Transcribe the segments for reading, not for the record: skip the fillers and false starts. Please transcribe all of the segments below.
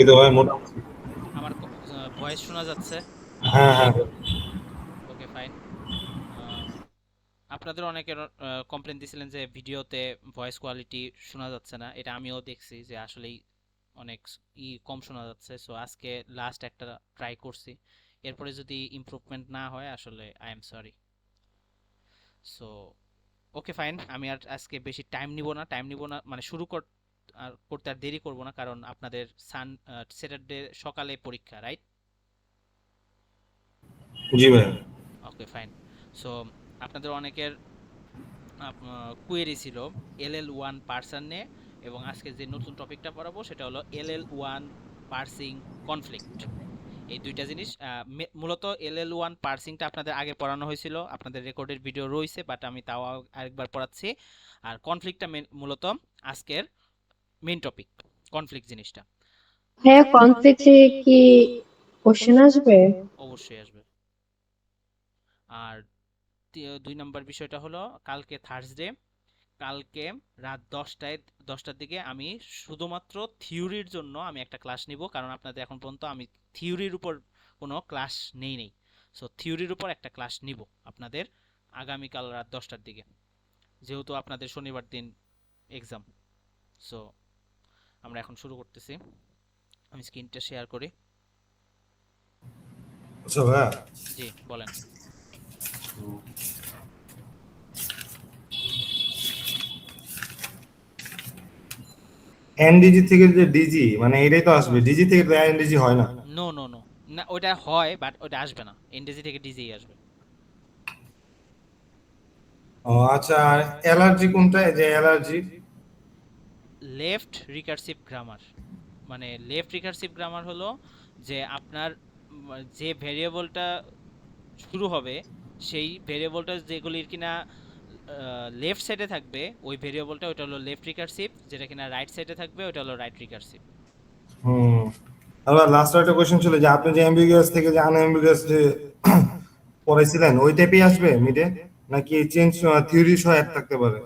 এই তো ভাই মোটামুটি। আমার ভয়েস শোনা যাচ্ছে? হ্যাঁ হ্যাঁ। Okay fine. আপনাদের অনেকের কমপ্লেন দিছিলেন যে ভিডিওতে ভয়েস কোয়ালিটি শোনা যাচ্ছে না, এটা আমিও দেখছি যে আসলেই অনেক কম শোনা যাচ্ছে। সো আজকে লাস্ট একটা ট্রাই করছি, এরপরে যদি ইমপ্রুভমেন্ট না হয় আসলে I am sorry. So okay fine, আমি আর আজকে বেশি টাইম নিব না মানে করতে আর দেরি করব না, কারণ আপনাদের স্যাটারডে সকালে পরীক্ষা, রাইট? জি ভাই। Okay fine. সো আপনাদের অনেকের কুয়েরি ছিল LL1 পার্সার নিয়ে, এবং আজকে যে নতুন টপিকটা পড়াবো সেটা হলো LL1 পার্সিং কনফ্লিক্ট। এই দুইটা জিনিস মূলত LL1 পার্সিংটা আপনাদের আগে পড়ানো হয়েছিল, আপনাদের রেকর্ডের ভিডিও রয়েছে, বাট আমি তাও আরেকবার পড়াচ্ছি। আর কনফ্লিক্টটা মূলত আজকের মেইন টপিক, কনফ্লিক্ট জিনিসটা। হ্যাঁ, কনফ্লিক্টে কি কোশ্চেন আসবে? অবশ্যই আসবে। আর 2 নম্বর বিষয়টা হলো কালকে থার্সডে, কালকে রাত 10টার দিকে আমি শুধুমাত্র থিওরির জন্য আমি একটা ক্লাস নিব, কারণ আপনাদের এখন পর্যন্ত আমি থিওরির উপর কোনো ক্লাস নেই। সো থিওরির উপর একটা ক্লাস নিব আপনাদের আগামীকাল রাত 10টার দিকে, যেহেতু আপনাদের শনিবার দিন এক্সাম। সো আমরা এখন শুরু করতেছি। আমি স্ক্রিনটা শেয়ার করি। আচ্ছা ভাইয়া, জি বলেন। এনডিজি থেকে যে ডিজি মানে এটাই তো আসবে, ডিজি থেকে তো এনডিজি হয় না। নো নো নো, না ওটা হয় বাট ওটা আসবে না, এনডিজি থেকে ডিজিই আসবে। ও আচ্ছা, আর অ্যালার্জি কোনটা, এই যে অ্যালার্জি? লেফট রিকার্সিভ গ্রামার, মানে লেফট রিকার্সিভ গ্রামার হলো যে আপনার যে ভেরিয়েবলটা শুরু হবে সেই ভেরিয়েবলটা যেগুলির কিনা লেফট সাইডে থাকবে ওই ভেরিয়েবলটা ওটা হলো লেফট রিকার্সিভ, যেটা কিনা রাইট সাইডে থাকবে ওটা হলো রাইট রিকার্সিভ। হুম। আবার লাস্ট একটা কোশ্চেন ছিল যে আপনি যে অ্যাম্বিগুয়াস থেকে যে আনঅ্যাম্বিগুয়াস যে পড়াইছিলেন ওই টাইপই আসবে মিডে, নাকি চেঞ্জ থিওরি সহ এক থাকতে পারে?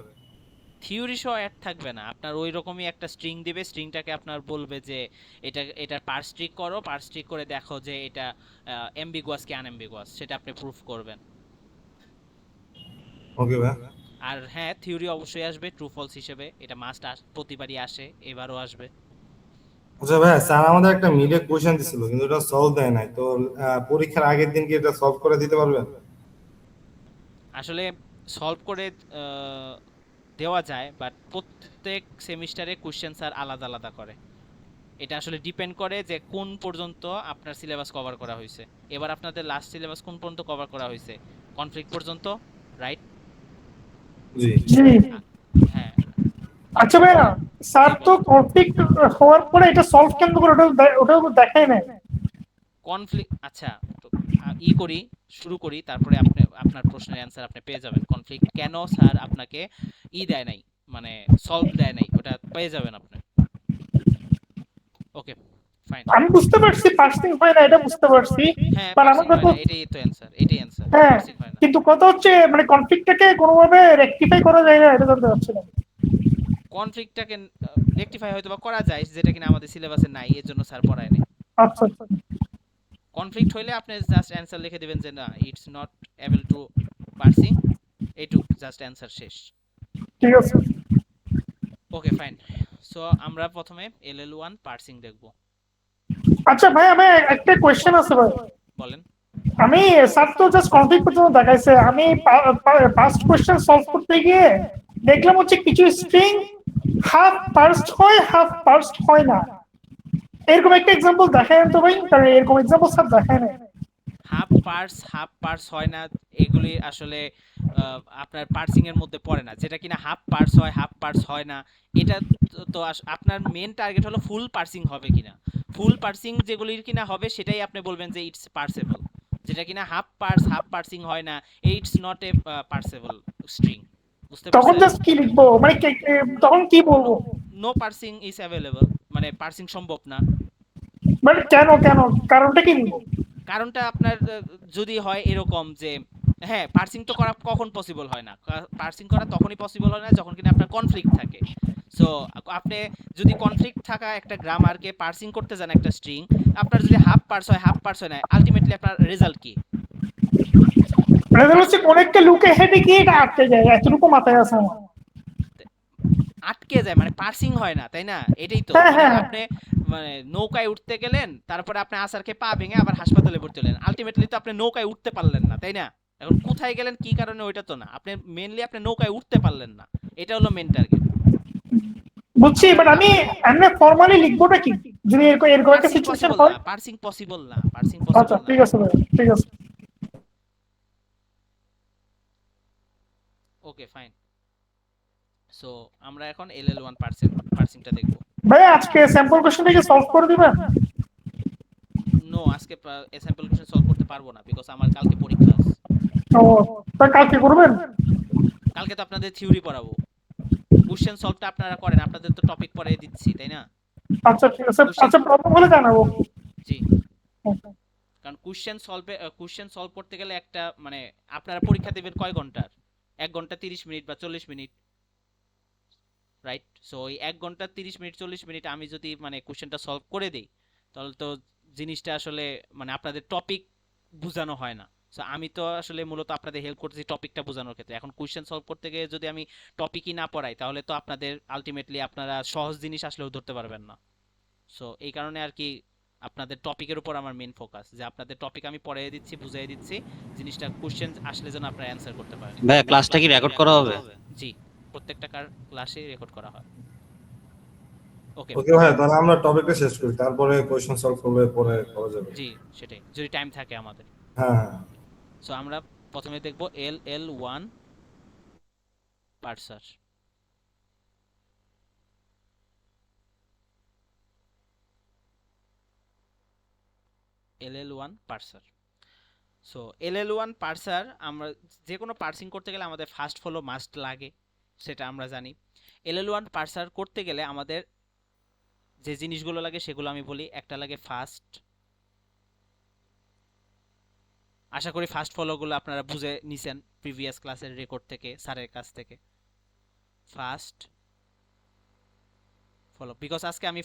থিওরি সহ অ্যাড থাকবে না, আপনার ওই রকমই একটা স্ট্রিং দিবে, স্ট্রিংটাকে আপনার বলবে যে এটার পার্স ট্রিক করো, পার্স ট্রিক করে দেখো যে এটা অ্যাম্বিগুয়াস কি আনঅ্যাম্বিগুয়াস, সেটা আপনি প্রুফ করবেন। ওকে ভাই। আর হ্যাঁ, থিওরি অবশ্যই আসবে ট্রু ফলস হিসেবে, এটা মাস্ট প্রতিবারই আসে, এবারও আসবে। আচ্ছা ভাই, স্যার আমাদের একটা মিডে কোশ্চেন দিছিল কিন্তু এটা সলভ দেয় নাই তো, পরীক্ষার আগের দিন কি এটা সলভ করে দিতে পারবেন? আসলে সলভ করে আহ, দেওয়া যায়, বাট প্রত্যেক সেমিস্টারে কোশ্চেন স্যার আলাদা আলাদা করে। এটা আসলে ডিপেন্ড করে যে কোন পর্যন্ত আপনার সিলেবাস কভার করা হয়েছে। এবার আপনাদের লাস্ট সিলেবাস কোন পর্যন্ত কভার করা হয়েছে? কনফ্লিক্ট পর্যন্ত, রাইট? জি। জি। হ্যাঁ। আচ্ছা কনফ্লিক্ট। ভাইয়া, স্যার জি তো বলেন। কনফ্লিক্ট হওয়ার পরে এটা সলভ কেন করে ওটাও দেখায় না। কনফ্লিক্ট, আচ্ছা, তো করি, শুরু করি, তারপরে আপনি আপনার প্রশ্নের অ্যান্সার আপনি পেয়ে যাবেন। কনফ্লিক্ট কেন স্যার আপনাকে দেয় নাই, মানে সলভ দেয় নাই, ওটা পেয়ে যাবেন আপনি। Okay fine. আমি বুঝতে পারছি পার্সিং হয় না, এটা বুঝতে পারছি। হ্যাঁ, বাট পার্সিং আমাদের হয় তো, না, এটাই তো অ্যান্সার, এটাই অ্যান্সার, হ্যাঁ, পার্সিং হয় না। কিন্তু কথা হচ্ছে মানে কনফ্লিক্টটাকে কোনোভাবে রেকটিফাই করা যায় না, এটা জানতে চাচ্ছিলাম। কনফ্লিক্টটাকে রেকটিফাই হয়তো বা করা যায়, যেটা কিনা আমাদের সিলেবাসে নাই, এর জন্য স্যার পড়ায় নাই। আচ্ছা আচ্ছা, কনফ্লিক্ট হইলে আপনি জাস্ট অ্যান্সার লিখে দিবেন যে না, it's not able to parsing, এইটুক জাস্ট অ্যান্সার, শেষ। ঠিক আছে। Okay fine. সো আমরা প্রথমে LL1 পার্সিং দেখব। আচ্ছা ভাই, আমি একটা কোয়েশ্চেন আছে ভাই। বলেন। আমি, স্যার তো জাস্ট কনফ্লিক্ট পর্যন্ত দেখাইছে, আমি পাস্ট কোয়েশ্চেন সলভ করতে গিয়ে দেখলাম হচ্ছে কিছু স্ট্রিং হাফ পার্সড হয়, হাফ পার্সড হয় না। এরকম একটা এক্সাম্পল দেখায় তো ভাই, কারণ এরকম এক্সাম্পল স্যার দেখায় না। হাফ পার্স হয় না, এগুলি আসলে আপনার পার্সিং এর মধ্যে পড়ে না। যেটা কিনা হাফ পার্স হয়, হাফ পার্স হয় না, এটা তো আপনার মেন টার্গেট হলো ফুল পার্সিং হবে কিনা। ফুল পার্সিং যেগুলির কিনা হবে সেটাই আপনি বলবেন যে ইটস পার্সেবল। যেটা কিনা হাফ পার্সিং হয় না, ইটস নট এ পার্সেবল স্ট্রিং। বুঝতে তখন পারছেন? জাস্ট কি লিখবো, মানে তখন কি নো, বলবো? নো পার্সিং ইজ অ্যাভেলেবল, মানে পার্সিং সম্ভব না। মানে কেন কেন কারণটা কি লিখবো? কারণটা আপনার যদি হয় এরকম যে হ্যাঁ, পার্সিং তো করা কখন পসিবল হয় না, পার্সিং করা তখনই পসিবল হয় না যখন কিনা আপনার কনফ্লিক্ট থাকে। সো আপনি যদি কনফ্লিক্ট থাকা একটা গ্রামারকে পার্সিং করতে যান একটা স্ট্রিং, আপনার যদি হাফ পার্স হয় হাফ পার্স হয় না, আলটিমেটলি আপনার রেজাল্ট কি? রেজাল্ট হচ্ছে কোন একটা লুকে হেঁটে গিয়ে এটা আটকে যায়, এতটুকু মাথায় আছে আমার। আটকে যায় মানে পার্সিং হয় না, তাই না? এটাই তো হ্যাঁ মানে হ্যাঁ আপনি মানে নৌকায় উঠতে গেলেন, তারপরে আপনি আসারকে পা ভেঙে আবার হাসপাতালে ভর্তি হলেন, আলটিমেটলি তো আপনি নৌকায় উঠতে পারলেন না, তাই না? এখন কোথায় গেলেন কি কারণে ওইটা তো না, আপনি মেইনলি আপনি নৌকায় উঠতে পারলেন না, এটা হলো মেইন টার্গেট। বুঝছি, বাট আমি এমনি ফর্মালি লিখবোটা কি যদি এরকম এরকম একটা পার্সিং সিচুয়েশন পসিবল হয়? না, পার্সিং পসিবল না, পার্সিং আচ্ছা পসিবল না। ঠিক আছে ভাই, ঠিক আছে। Okay fine. সো আমরা এখন LL1 পার্সিংটা দেখব। ভাই আজকে স্যাম্পল কোশ্চেনটা কি সলভ করে দিবেন? নো, আজকে স্যাম্পল কোশ্চেন সলভ করতে পারবো না, বিকজ আমার কালকে পরীক্ষা আছে। ও, তা কালকে করবেন? কালকে তো আপনাদের থিওরি পড়াবো, কোশ্চেন সলভটা আপনারা করেন, আপনাদের তো টপিক পড়িয়ে দিচ্ছি, তাই না? আচ্ছা ঠিক আছে, কোশ্চেন, আচ্ছা প্রবলেম হলে জানাবো। জি, কারণ কোশ্চেন সলভ করতে গেলে একটা মানে আপনারা পরীক্ষা দেবেন কয় ঘন্টার? 1 ঘন্টা 30 মিনিট বা 40 মিনিট, রাইট? সো ওই 1 ঘন্টা 30 মিনিট 40 মিনিট আমি যদি মানে কোশ্চেনটা সলভ করে দেই, তাহলে তো জিনিসটা আসলে মানে আপনাদের টপিক বোঝানো হয় না। সো আমি তো আসলে মূলত আপনাদের হেল্প করতেছি টপিকটা বোঝানোর ক্ষেত্রে। এখন কোশ্চেন সলভ করতে গিয়ে যদি আমি টপিকই না পড়াই, তাহলে তো আপনাদের আলটিমেটলি আপনারা সহজ জিনিস আসলেও ধরতে পারবেন না। সো এই কারণে আর কি আপনাদের টপিকের উপর আমার মেইন ফোকাস, যে আপনাদের টপিক আমি পড়িয়ে দিচ্ছি, বুঝিয়ে দিচ্ছি, জিনিসটা কোশ্চেন আসলে যেন আপনারা অ্যান্সার করতে পারেন। ভাইয়া ক্লাসটা কি রেকর্ড করা হবে? জি, প্রত্যেকটা ক্লাসে রেকর্ড করা হয়। ওকে, ওকে ভাই, তাহলে আমরা টপিকটা শেষ করি, তারপরে কোয়েশ্চেন সলভ করলে পরে করা যাবে। জি, সেটাই যদি টাইম থাকে আমাদের। হ্যাঁ হ্যাঁ। সো আমরা প্রথমে দেখব LL1 পার্সার। LL1 পার্সার। সো LL1 পার্সার, আমরা যে কোনো পার্সিং করতে গেলে আমাদের ফাস্ট ফলো মাস্ট লাগে, সেটা আমরা জানি। LL1 পার্সার করতে গেলে আমাদের যে জিনিসগুলো লাগে সেগুলো আমি বলি। একটা লাগে ফাস্ট, আশা করি ফাস্ট ফলোগুলো আপনারা বুঝে নিছেন প্রিভিয়াস ক্লাসের রেকর্ড থেকে, স্যারের কাছ থেকে। ফাস্ট ফলো, বিকজ আজকে আমি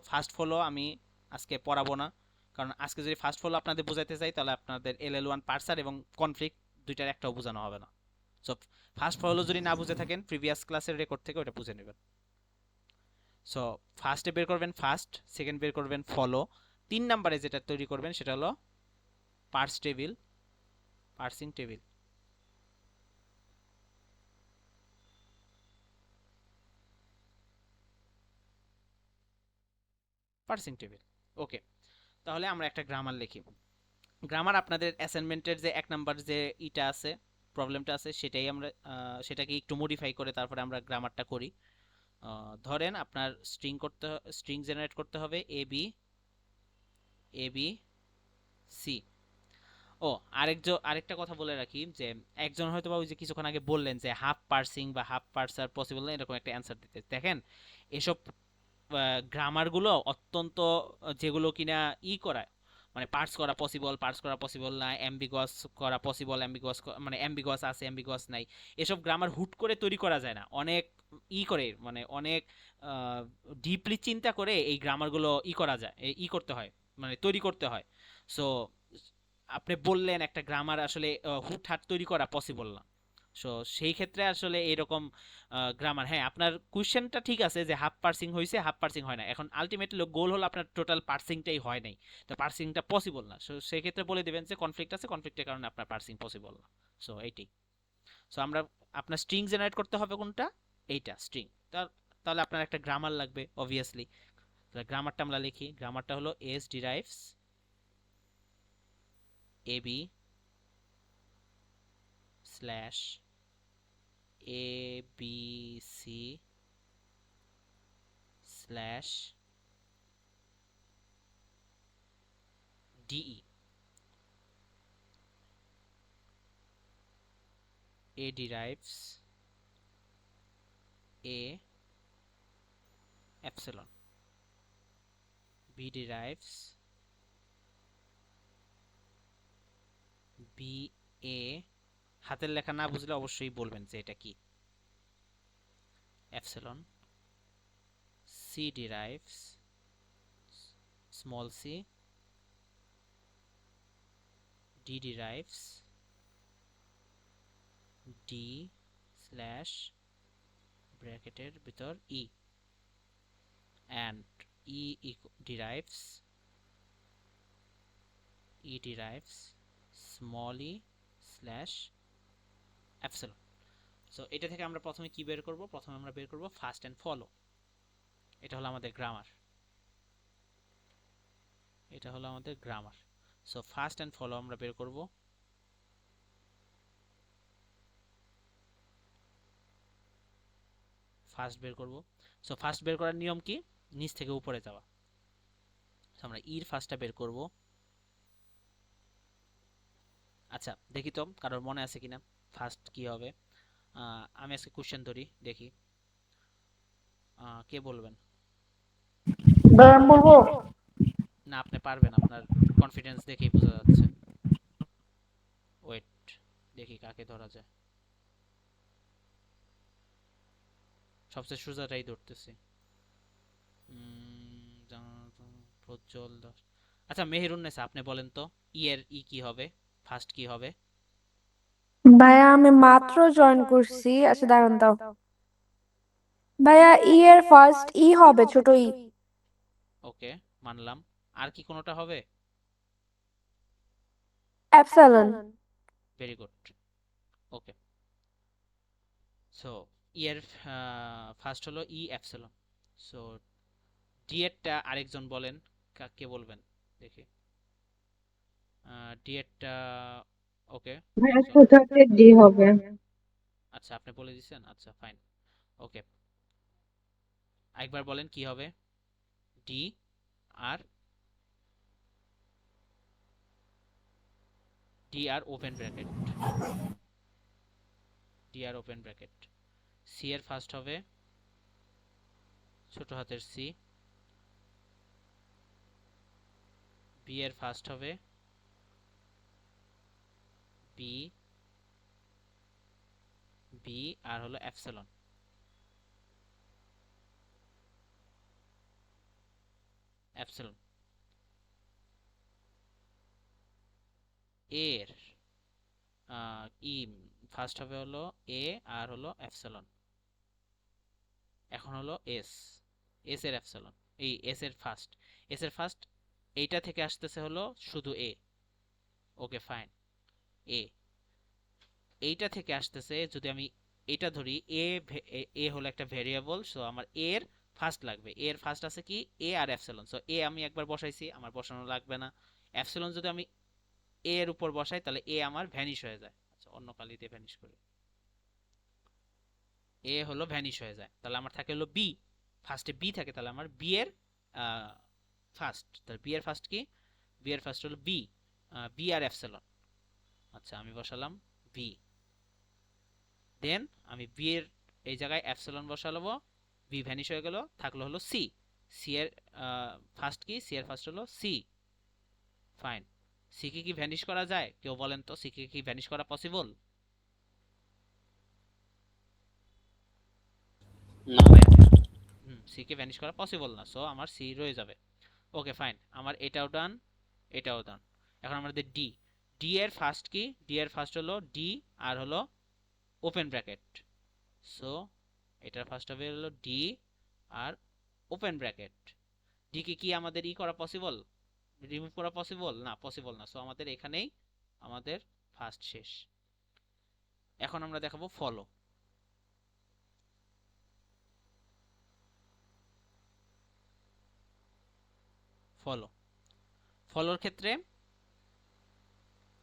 ফাস্ট ফলো আমি আজকে পড়াবো না, কারণ আজকে যদি ফাস্ট ফলো আপনাদের বোঝাইতে চাই, তাহলে আপনাদের LL1 পার্সার এবং কনফ্লিক্ট দুইটার একটাও বোঝানো হবে না। সো ফাস্ট ফলো যদি না বুঝে থাকেন, প্রিভিয়াস ক্লাসের রেকর্ড থেকে ওটা বুঝে নেবেন। সো ফার্স্টে বের করবেন ফাস্ট, সেকেন্ড বের করবেন ফলো, 3 নম্বরে যেটা তৈরি করবেন সেটা হলো parse table, parsing table. Parsing table, okay. তাহলে আমরা একটা গ্রামার লিখি। গ্রামার আপনাদের অ্যাসাইনমেন্টের যে 1 নাম্বার যে ইটা আছে, প্রবলেমটা আছে, সেটাই আমরা সেটাকে একটু মডিফাই করে তারপরে আমরা গ্রামারটা করি। ধরেন আপনার স্ট্রিং জেনারেট করতে হবে এ বি সি। ও, আরেকটা কথা বলে রাখি, যে একজন হয়তো বা ওই যে কিছুক্ষণ আগে বললেন যে হাফ পার্সিং বা হাফ পার্সার পসিবল না, এরকম একটা অ্যান্সার দিতে। দেখেন, এসব গ্রামারগুলো অত্যন্ত যেগুলো কিনা করায়, মানে পার্স করা পসিবল না, অ্যাম্বিগুয়াস করা পসিবল, মানে অ্যাম্বিগুয়াস আছে অ্যাম্বিগুয়াস নাই, এসব গ্রামার হুট করে তৈরি করা যায় না। অনেক করে মানে অনেক ডিপলি চিন্তা করে এই গ্রামারগুলো করা যায়, করতে হয়, মানে তৈরি করতে হয়। সো আপনি বললেন একটা গ্রামার আসলে হুটহাট তৈরি করা পসিবল না। সো সেই ক্ষেত্রে আসলে এরকম গ্রামার, হ্যাঁ আপনার কোশ্চেনটা ঠিক আছে যে হাফ পার্সিং হয়েছে হাফ পার্সিং হয় না, এখন আলটিমেটলি গোল হলো আপনার টোটাল পার্সিংটাই হয় নাই, তো পার্সিংটা পসিবল না। সো সেই ক্ষেত্রে বলে দিবেন যে কনফ্লিক্ট আছে, কনফ্লিক্টের কারণে আপনার পার্সিং পসিবল না। সো এইটাই। সো আমরা আপনার স্ট্রিং জেনারেট করতে হবে কোনটা, এইটা স্ট্রিং। তাহলে আপনার একটা গ্রামার লাগবে অবভিয়াসলি। তাহলে গ্রামারটা আমরা লিখি। গ্রামারটা হলো S derives A B slash A B C slash DE. A derives A epsilon, B derives B A, হাতের লেখা না বুঝলে অবশ্যই বলবেন যে এটা কি, epsilon C derives small c, D derives D slash ব্র্যাকেটের ভিতর E, and derives small e slash epsilon. So এটা থেকে আমরা প্রথমে কি বের করব? প্রথমে আমরা বের করব ফার্স্ট এন্ড ফলো। এটা হলো আমাদের গ্রামার, এটা হলো আমাদের grammar. So first and follow আমরা বের করব। ফার্স্ট বের করব। সো ফার্স্ট বের করার নিয়ম কি? নিচ থেকে উপরে যাওয়া। সো আমরা ইর ফার্স্টটা বের করব। আচ্ছা দেখি তো কারোর মনে আছে কিনা ফার্স্ট কি হবে। আমি আজকে কোশ্চেন ধরি, দেখি কে বলবেন। ভাই আমি বলবো। না আপনি পারবেন, আপনার কনফিডেন্স দেখেই বোঝা যাচ্ছে। ওয়েট, দেখি কাকে ধরা যায়। সবচেয়ে সোজাটাই ধরতেছি। প্রজ্জ্বল দাস। আচ্ছা মেহেরুন্নেসা আপনি বলেন তো ই এর ই কি হবে, ফার্স্ট কি হবে? ভাইয়া আমি মাত্র জয়েন করছি, আচ্ছা দাঁড়ান দাও। ভাইয়া ই এর ফার্স্ট ই হবে, ছোট ই। ওকে মানলাম। আর কি কোনোটা হবে? Epsilon. Very good. Okay so E এর ফার্স্ট হলো ই এপসিলন। সো ডি এরটা আরেকজন বলেন, কে বলবেন দেখি। ডি এরটা ওকে ভাইয়া ছোটতে ডি হবে। আচ্ছা আপনি বলে দিয়েছেন, আচ্ছা ফাইন ওকে। একবার বলেন কি হবে? ডি আর ওপেন ব্র্যাকেট, ডি আর ওপেন ব্র্যাকেট। সি এর ফার্স্ট হবে ছোট হাতের সি, বি এর ফার্স্ট হবে বি, বি আর হলো এপসিলন। এপসিলন এর ই ফার্স্ট হবে হলো এ আর হলো এপসিলন। এখন হলো এস, এস এর এপসিলন, এই এস এর ফার্স্ট, এস এর ফার্স্ট এইটা থেকে আসতেছে হলো শুধু এ। ওকে ফাইন, এ এইটা থেকে আসতেছে, যদি আমি এটা ধরি এ, এ হলো একটা ভেরিয়েবল, সো আমার এর ফার্স্ট লাগবে। এর ফার্স্ট আছে কি এ আর এপসিলন। সো এ আমি একবার বসাইছি, আমার বসানো লাগবে না। এপসিলন যদি আমি এ এর উপর বসাই তাহলে এ আমার ভ্যানিশ হয়ে যায়। আচ্ছা অন্য কালিতে ভ্যানিশ করি, এ হলো ভ্যানিশ হয়ে যায়। তাহলে আমার থাকে হলো বি, ফার্স্টে বি থাকে, তাহলে আমার বি এর ফার্স্ট, তাহলে বি এর ফার্স্ট কি? বি এর ফার্স্ট হলো বি, বি আর এপসিলন। আচ্ছা আমি বসালাম বি, দেন আমি বি এর এই জায়গায় এপসিলন বসালবো, বি ভ্যানিশ হয়ে গেল, থাকলো হলো সি। সি এর ফার্স্ট কি? সি এর ফার্স্ট হলো সি। ফাইন, সি কে কি ভ্যানিশ করা যায়? কেউ বলেন তো সি কে কি ভ্যানিশ করা পসিবল? না ভাই, সি কে ভ্যানিশ করা পসিবল না, সো আমার সি রয়ে যাবে। ওকে ফাইন, আমার এটাও ডান, এটাও ডান। এখন আমাদের ডি, ডি এর ফার্স্ট কি? ডি এর ফার্স্ট হলো ডি আর হলো ওপেন ব্র্যাকেট। সো এটার ফার্স্ট হবে হলো ডি আর ওপেন ব্র্যাকেট। ডি কে কি আমাদের ই করা পসিবল, রিমুভ করা পসিবল? না পসিবল না, সো আমাদের এখানেই আমাদের ফার্স্ট শেষ। এখন আমরা দেখাবো ফলো। ফলো, ফলোর ক্ষেত্রে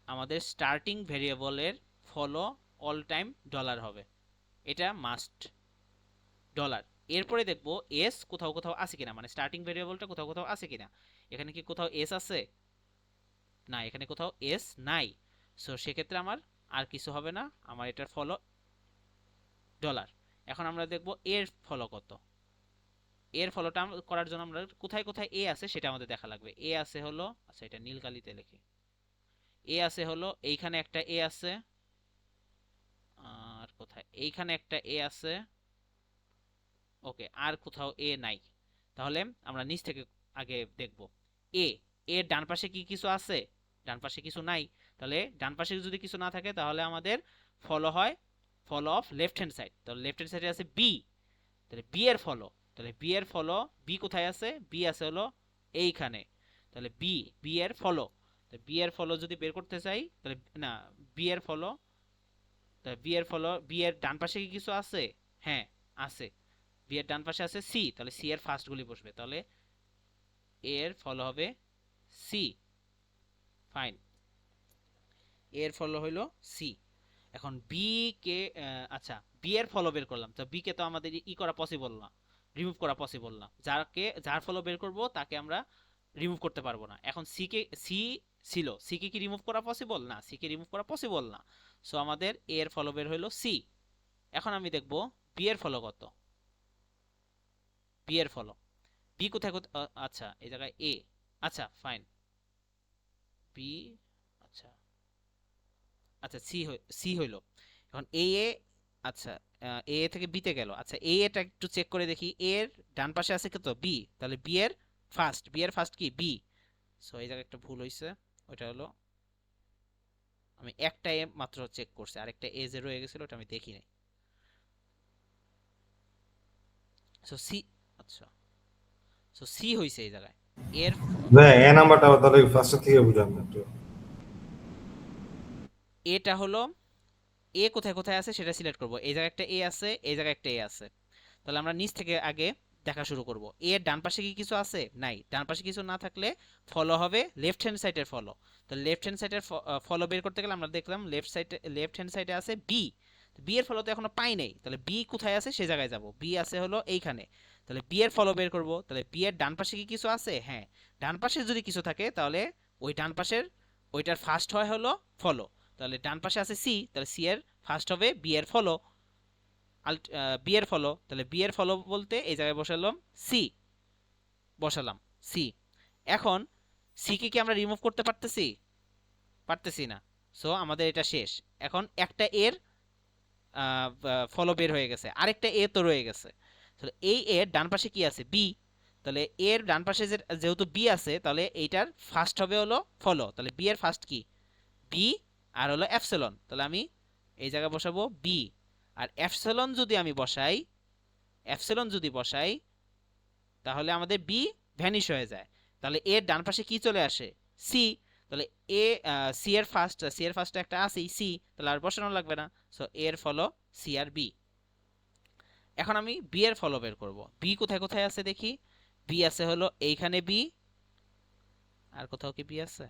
আমাদের স্টার্টিং ভেরিয়েবলের ফলো অল টাইম ডলার হবে, এটা মাস্ট ডলার। এরপরে দেখবো এস কোথাও কোথাও আছে কিনা, মানে স্টার্টিং ভেরিয়েবলটা কোথাও কোথাও আছে কিনা। এখানে কি কোথাও এস আছে? না, এখানে কোথাও এস নাই। সো সেক্ষেত্রে আমার আর কিছু হবে না, আমার এটার ফলো ডলার। এখন আমরা দেখবো এর ফলো কত। এর ফলোটা করার জন্য আমরা কোথায় কোথায় এ আছে সেটা আমাদের দেখা লাগবে। এ আছে হলো, আচ্ছা এটা নীল কালিতে লিখি, এ আছে হলো এইখানে একটা এ আছে, আর কোথায় এইখানে একটা এ আছে। ওকে আর কোথাও এ নাই, তাহলে আমরা নিচ থেকে আগে দেখব। এ এর ডান পাশে কি কিছু আছে? ডান পাশে কিছু নাই। তাহলে ডান পাশে যদি কিছু না থাকে তাহলে আমাদের ফলো হয় follow of left hand side. তাহলে লেফট হ্যান্ড সাইডে আছে বি, তাহলে বি এর ফলো। তাহলে বি এর ফলো, বি কোথায় আছে? বি আছে হলো এইখানে। তাহলে বি, বি এর ফলো, বি এর ফলো যদি বের করতে চাই তাহলে না, বি এর ফলো, তাহলে বি এর ফলো, বি এর ডান পাশে কি কিছু আছে? হ্যাঁ আছে, বি এর ডান পাশে আছে সি, তাহলে সি এর ফার্স্ট গুলি বসবে। তাহলে এর ফলো হবে সি। ফাইন, এর ফলো হইলো সি। এখন বি কে আচ্ছা, বি এর ফলো বের করলাম, তো বি কে তো আমাদের ই করা পসিবল না, রিমুভ করা পসিবল না। যার ফলো বের করব তাকে আমরা রিমুভ করতে পারবো না। এখন সি কে, সি ছিল, সি কে কি রিমুভ করা পসিবল? না, সি কে রিমুভ করা পসিবল না। সো আমাদের এ এর ফলো বের হইলো সি। এখন আমি দেখব বি এর ফলো কত। বি এর ফলো, বি কোথায় আচ্ছা এই জায়গায় এ। আচ্ছা ফাইন, বি, আচ্ছা আচ্ছা সি হইলো। এখন এ এ, আচ্ছা এ থেকে বিতে গেল। আচ্ছা এ এটা একটু চেক করে দেখি, এর ডান পাশে আছে কত? বি, তাহলে বি এর ফার্স্ট, বি এর ফার্স্ট কি? বি। সো এই জায়গায় একটা ভুল হইছে, ওইটা হলো আমি একটা এ মাত্র চেক করছি, আরেকটা এ যে রয়ে গেছিল ওটা আমি দেখি নাই। সো সি, আচ্ছা সো সি হইছে এই জায়গায় এর এ নাম্বারটা তাহলে ফার্স্ট থেকে বুঝান একটু। এটা হলো এ কোথায় কোথায় আছে সেটা সিলেক্ট করব। এই জায়গায় একটা এ আছে, এই জায়গায় একটা এ আছে। তাহলে আমরা নিচ থেকে আগে দেখা শুরু করব। এর ডান পাশে কি কিছু আছে? নাই। ডান পাশে কিছু না থাকলে ফলো হবে লেফট হ্যান্ড সাইডের ফলো। তো লেফট হ্যান্ড সাইডের ফলো বের করতে গেলে আমরা দেখলাম লেফট হ্যান্ড সাইডে আছে বি। বি এর ফলো তো এখনো পাই নাই, তাহলে বি কোথায় আছে সে জায়গায় যাব। বি আছে হলো এইখানে, তাহলে বি এর ফলো বের করব। তাহলে বি এর ডান পাশে কি কিছু আছে? হ্যাঁ, ডান পাশে যদি কিছু থাকে তাহলে ওই ডান পাশের ওইটার ফার্স্ট হয় হলো ফলো। তাহলে ডান পাশে আছে সি, তাহলে সি এর ফার্স্ট হবে বি এর ফলো। বি এর ফলো, তাহলে বি এর ফলো বলতে এই জায়গায় বসালাম সি, বসালাম সি। এখন সি কে কি আমরা রিমুভ করতে পারতেছি? পারতেছি না। সো আমাদের এটা শেষ। এখন একটা এর ফলো বের হয়ে গেছে, আরেকটা এ তো রয়ে গেছে। তাহলে এই এর ডান পাশে কি আছে? বি। তাহলে এর ডান পাশে যেহেতু বি আছে তাহলে এইটার ফার্স্ট হবে হলো ফলো। তাহলে বি এর ফার্স্ট কি? বি আর হলো এপসিলন। তাহলে আমি এই জায়গায় বসাবো বি। আর এপসিলন যদি আমি বসাই, এপসিলন যদি বসাই তাহলে আমাদের বি ভ্যানিশ হয়ে যায়। তাহলে এর ডান পাশে কি চলে আসে? সি। তাহলে এ সি এর ফার্স্ট, সি এর ফার্স্টে একটা আছেই সি, তাহলে আর বসানো লাগবে না। সো এর ফলো সি আর বি। এখন আমি বি এর ফলো বের করব। বি কোথায় কোথায় আছে দেখি। বি আছে হলো এইখানে বি, আর কোথাও কি বি আছে?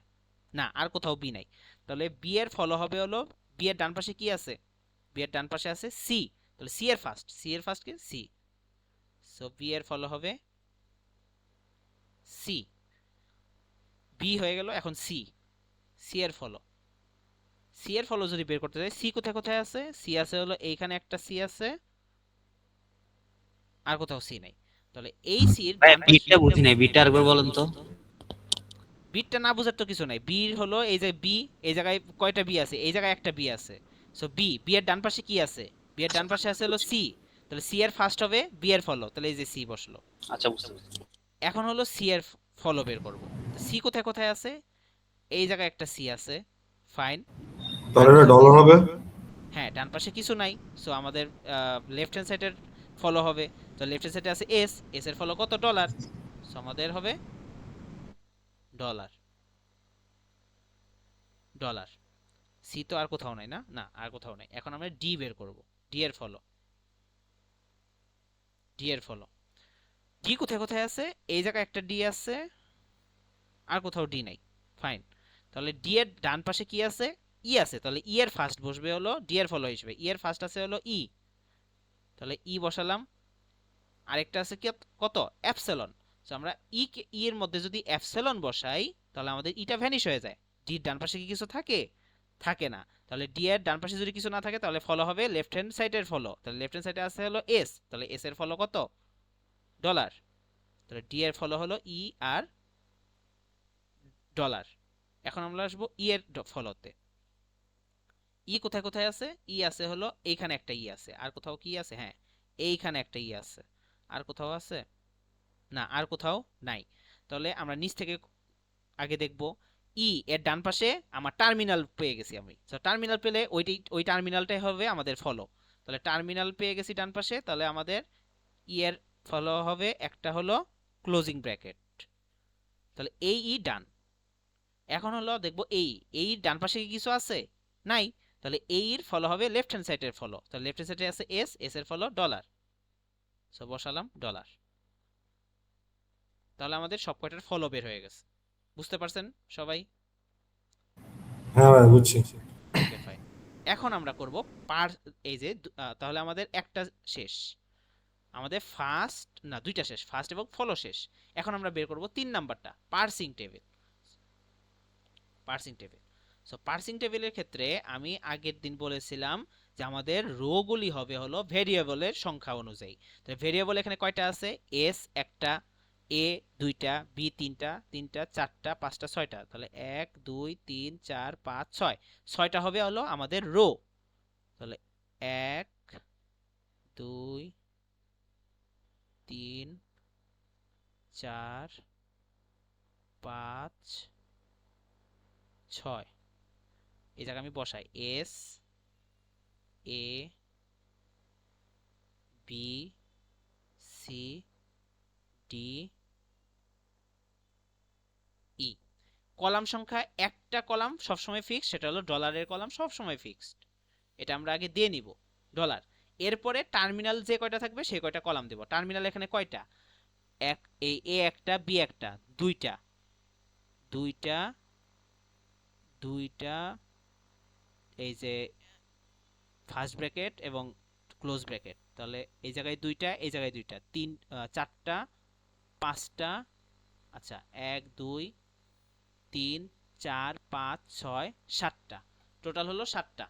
না, আর কোথাও বি নাই। তাহলে বি এর ফলো হবে হলো, বি এর ডান পাশে কি আছে? বি এর ডান পাশে আছে সি, তাহলে সি এর ফার্স্ট, সি এর ফার্স্ট কি? সি। সো বি এর ফলো হবে সি। বি হয়ে গেল, এখন সি, সি এর ফলো। সি এর ফলো যদি বের করতে চাই, সি কোথায় কোথায় আছে? সি আছে হলো এইখানে একটা সি আছে, আর কোথাও সি নাই। তাহলে এই সির ডান পাশে বিটটা বুঝি নাই, বিটটা আরেকবার বলেন তো। বিটটা না বোঝার তো কিছু নাই। বি হলো এই যে বি, এই জায়গায় কয়টা বি আছে? এই জায়গায় একটা বি আছে। সো বি, বি এর ডান পাশে কি আছে? বি এর ডান পাশে আছে হলো সি, তাহলে সি এর ফার্স্ট হবে বি এর ফলো, তাহলে এই যে সি বসলো। আচ্ছা বুঝতে পারছি। এখন হলো সি এর ফলো বের করব। সি কোথায় কোথায় আছে? এই জায়গায় একটা সি আছে, ফাইন। তাহলে এটা ডলার হবে। হ্যাঁ, ডান পাশে কিছু নাই, সো আমাদের লেফট হ্যান্ড সাইডের ফলো হবে। তো লেফট হ্যান্ড সাইডে আছে এস, এস এর ফলো কত? ডলার। সো আমাদের হবে ডলার, ডলার। সি তো আর কোথাও নাই, না না আর কোথাও নাই। এখন আমরা ডি বের করব। ডি এর ফলো, ডি এর ফলো। ডি কোথায় কোথায় আছে? এই জায়গায় একটা ডি আছে, আর কোথাও ডি নাই, ফাইন। তাহলে ডি এর ডান পাশে কি আছে? ই আছে, তাহলে ই এর ফার্স্ট বসবে হলো ডি এর ফলো হিসেবে। ই এর ফার্স্ট আছে হলো ই, তাহলে ই বসালাম। আরেকটা আছে কত? এপসিলন। সো আমরা ই এর মধ্যে যদি এপসিলন বসাই তাহলে আমাদের ইটা ভ্যানিশ হয়ে যায়। ডি ডান পাশে কি কিছু থাকে? থাকে না। তাহলে ডি এর ডান পাশে যদি কিছু না থাকে তাহলে ফলো হবে লেফট হ্যান্ড সাইডের ফলো। তাহলে লেফট হ্যান্ড সাইডে আছে হলো এস, তাহলে এস এর ফলো কত? ডলার। তাহলে ডি এর ফলো হলো ই আর ডলার। এখন আমরা আসবো ই এর ফলোতে। ই কোথায় কোথায় আছে? ই আছে হলো এইখানে একটা ই আছে, আর কোথাও কি আছে? হ্যাঁ, এইখানে একটা ই আছে, আর কোথাও আছে? না, আর কোথাও নাই। তাহলে আমরা নিচ থেকে আগে দেখব, ই এর ডান পাশে আমার টার্মিনাল পেয়ে গেছি আমি। তো টার্মিনাল পেলে ওই টার্মিনালটাই হবে আমাদের ফলো। তাহলে টার্মিনাল পেয়ে গেছি ডান পাশে, তাহলে আমাদের ই এর ফলো হবে একটা হলো ক্লোজিং ব্র্যাকেট। তাহলে এই ই ডান। এখন হলো দেখবো এই ডান পাশে কি কিছু আছে? নাই। তাহলে এই এর ফলো হবে লেফট হ্যান্ড সাইডের ফলো। তাহলে লেফট হ্যান্ড সাইডে আছে এস এর ফলো ডলার। সো বসালাম ডলার। তাহলে আমাদের সব কয়টার ফলো বের হয়ে গেছে। বুঝতে পারছেন সবাই? হ্যাঁ ভাই বুঝছি। Okay fine. এখন আমরা করব পার, এই যে তাহলে আমাদের একটা শেষ, আমাদের ফার্স্ট না দুইটা শেষ, ফার্স্ট এবং ফলো শেষ। এখন আমরা বের করব 3 নাম্বারটা, parsing table. Parsing table. So parsing টেবিলের ক্ষেত্রে আমি আগের দিন বলেছিলাম যে আমাদের রো গুলি হবে হলো ভেরিয়েবলের সংখ্যা অনুযায়ী। তো ভেরিয়েবল এখানে কয়টা আছে? এস একটা, এ দুইটা, বি তিনটা, তিনটা চারটা, পাঁচটা ছয়টা। তাহলে 1 2 3 4 5 6, ছয়টা হবে হলো আমাদের রো। তাহলে 1 2 3 4 5 6। এই জায়গায় আমি বসাই S, A, B, C, D, E. Column সংখ্যা একটা কলাম সবসময় ফিক্সড, সেটা হলো ডলারের কলাম সবসময় ফিক্সড। এটা আমরা আগে দিয়ে নিব ডলার। এরপরে টার্মিনাল যে কয়টা থাকবে সেই কয়টা কলাম দেব। টার্মিনাল এখানে কয়টা? এক, এই এ একটা, বি একটা, দুইটা, দুইটা, দুইটা, এই যে ফার্স্ট ব্র্যাকেট এবং ক্লোজ ব্র্যাকেট। তাহলে এই জায়গায় দুইটা, এই জায়গায় দুইটা, তিন, চারটা, পাঁচটা, আচ্ছা 1 2 3 4 5 6 7টা, টোটাল হলো 7টা।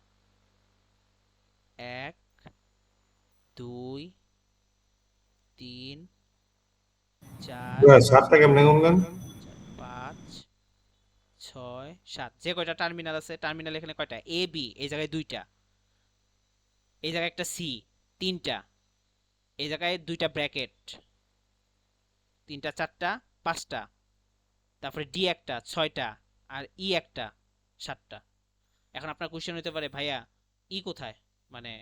1 2 3 4 ভাই 7টা কেমনে গুনলেন? 5 6 7, যে কয়টা টার্মিনাল আছে, টার্মিনাল এখানে কয়টা? এ বি, এই জায়গায় দুইটা, এই জায়গায় একটা সি তিনটা, এই জায়গায় দুইটা ব্র্যাকেট তিনটা, চারটা, পাঁচটা, তারপরে ডি একটা, ছয়টা, আর ই একটা, 7টা। এখন আপনার কোশ্চেন হতে পারে ভাইয়া ই কোথায়, মানে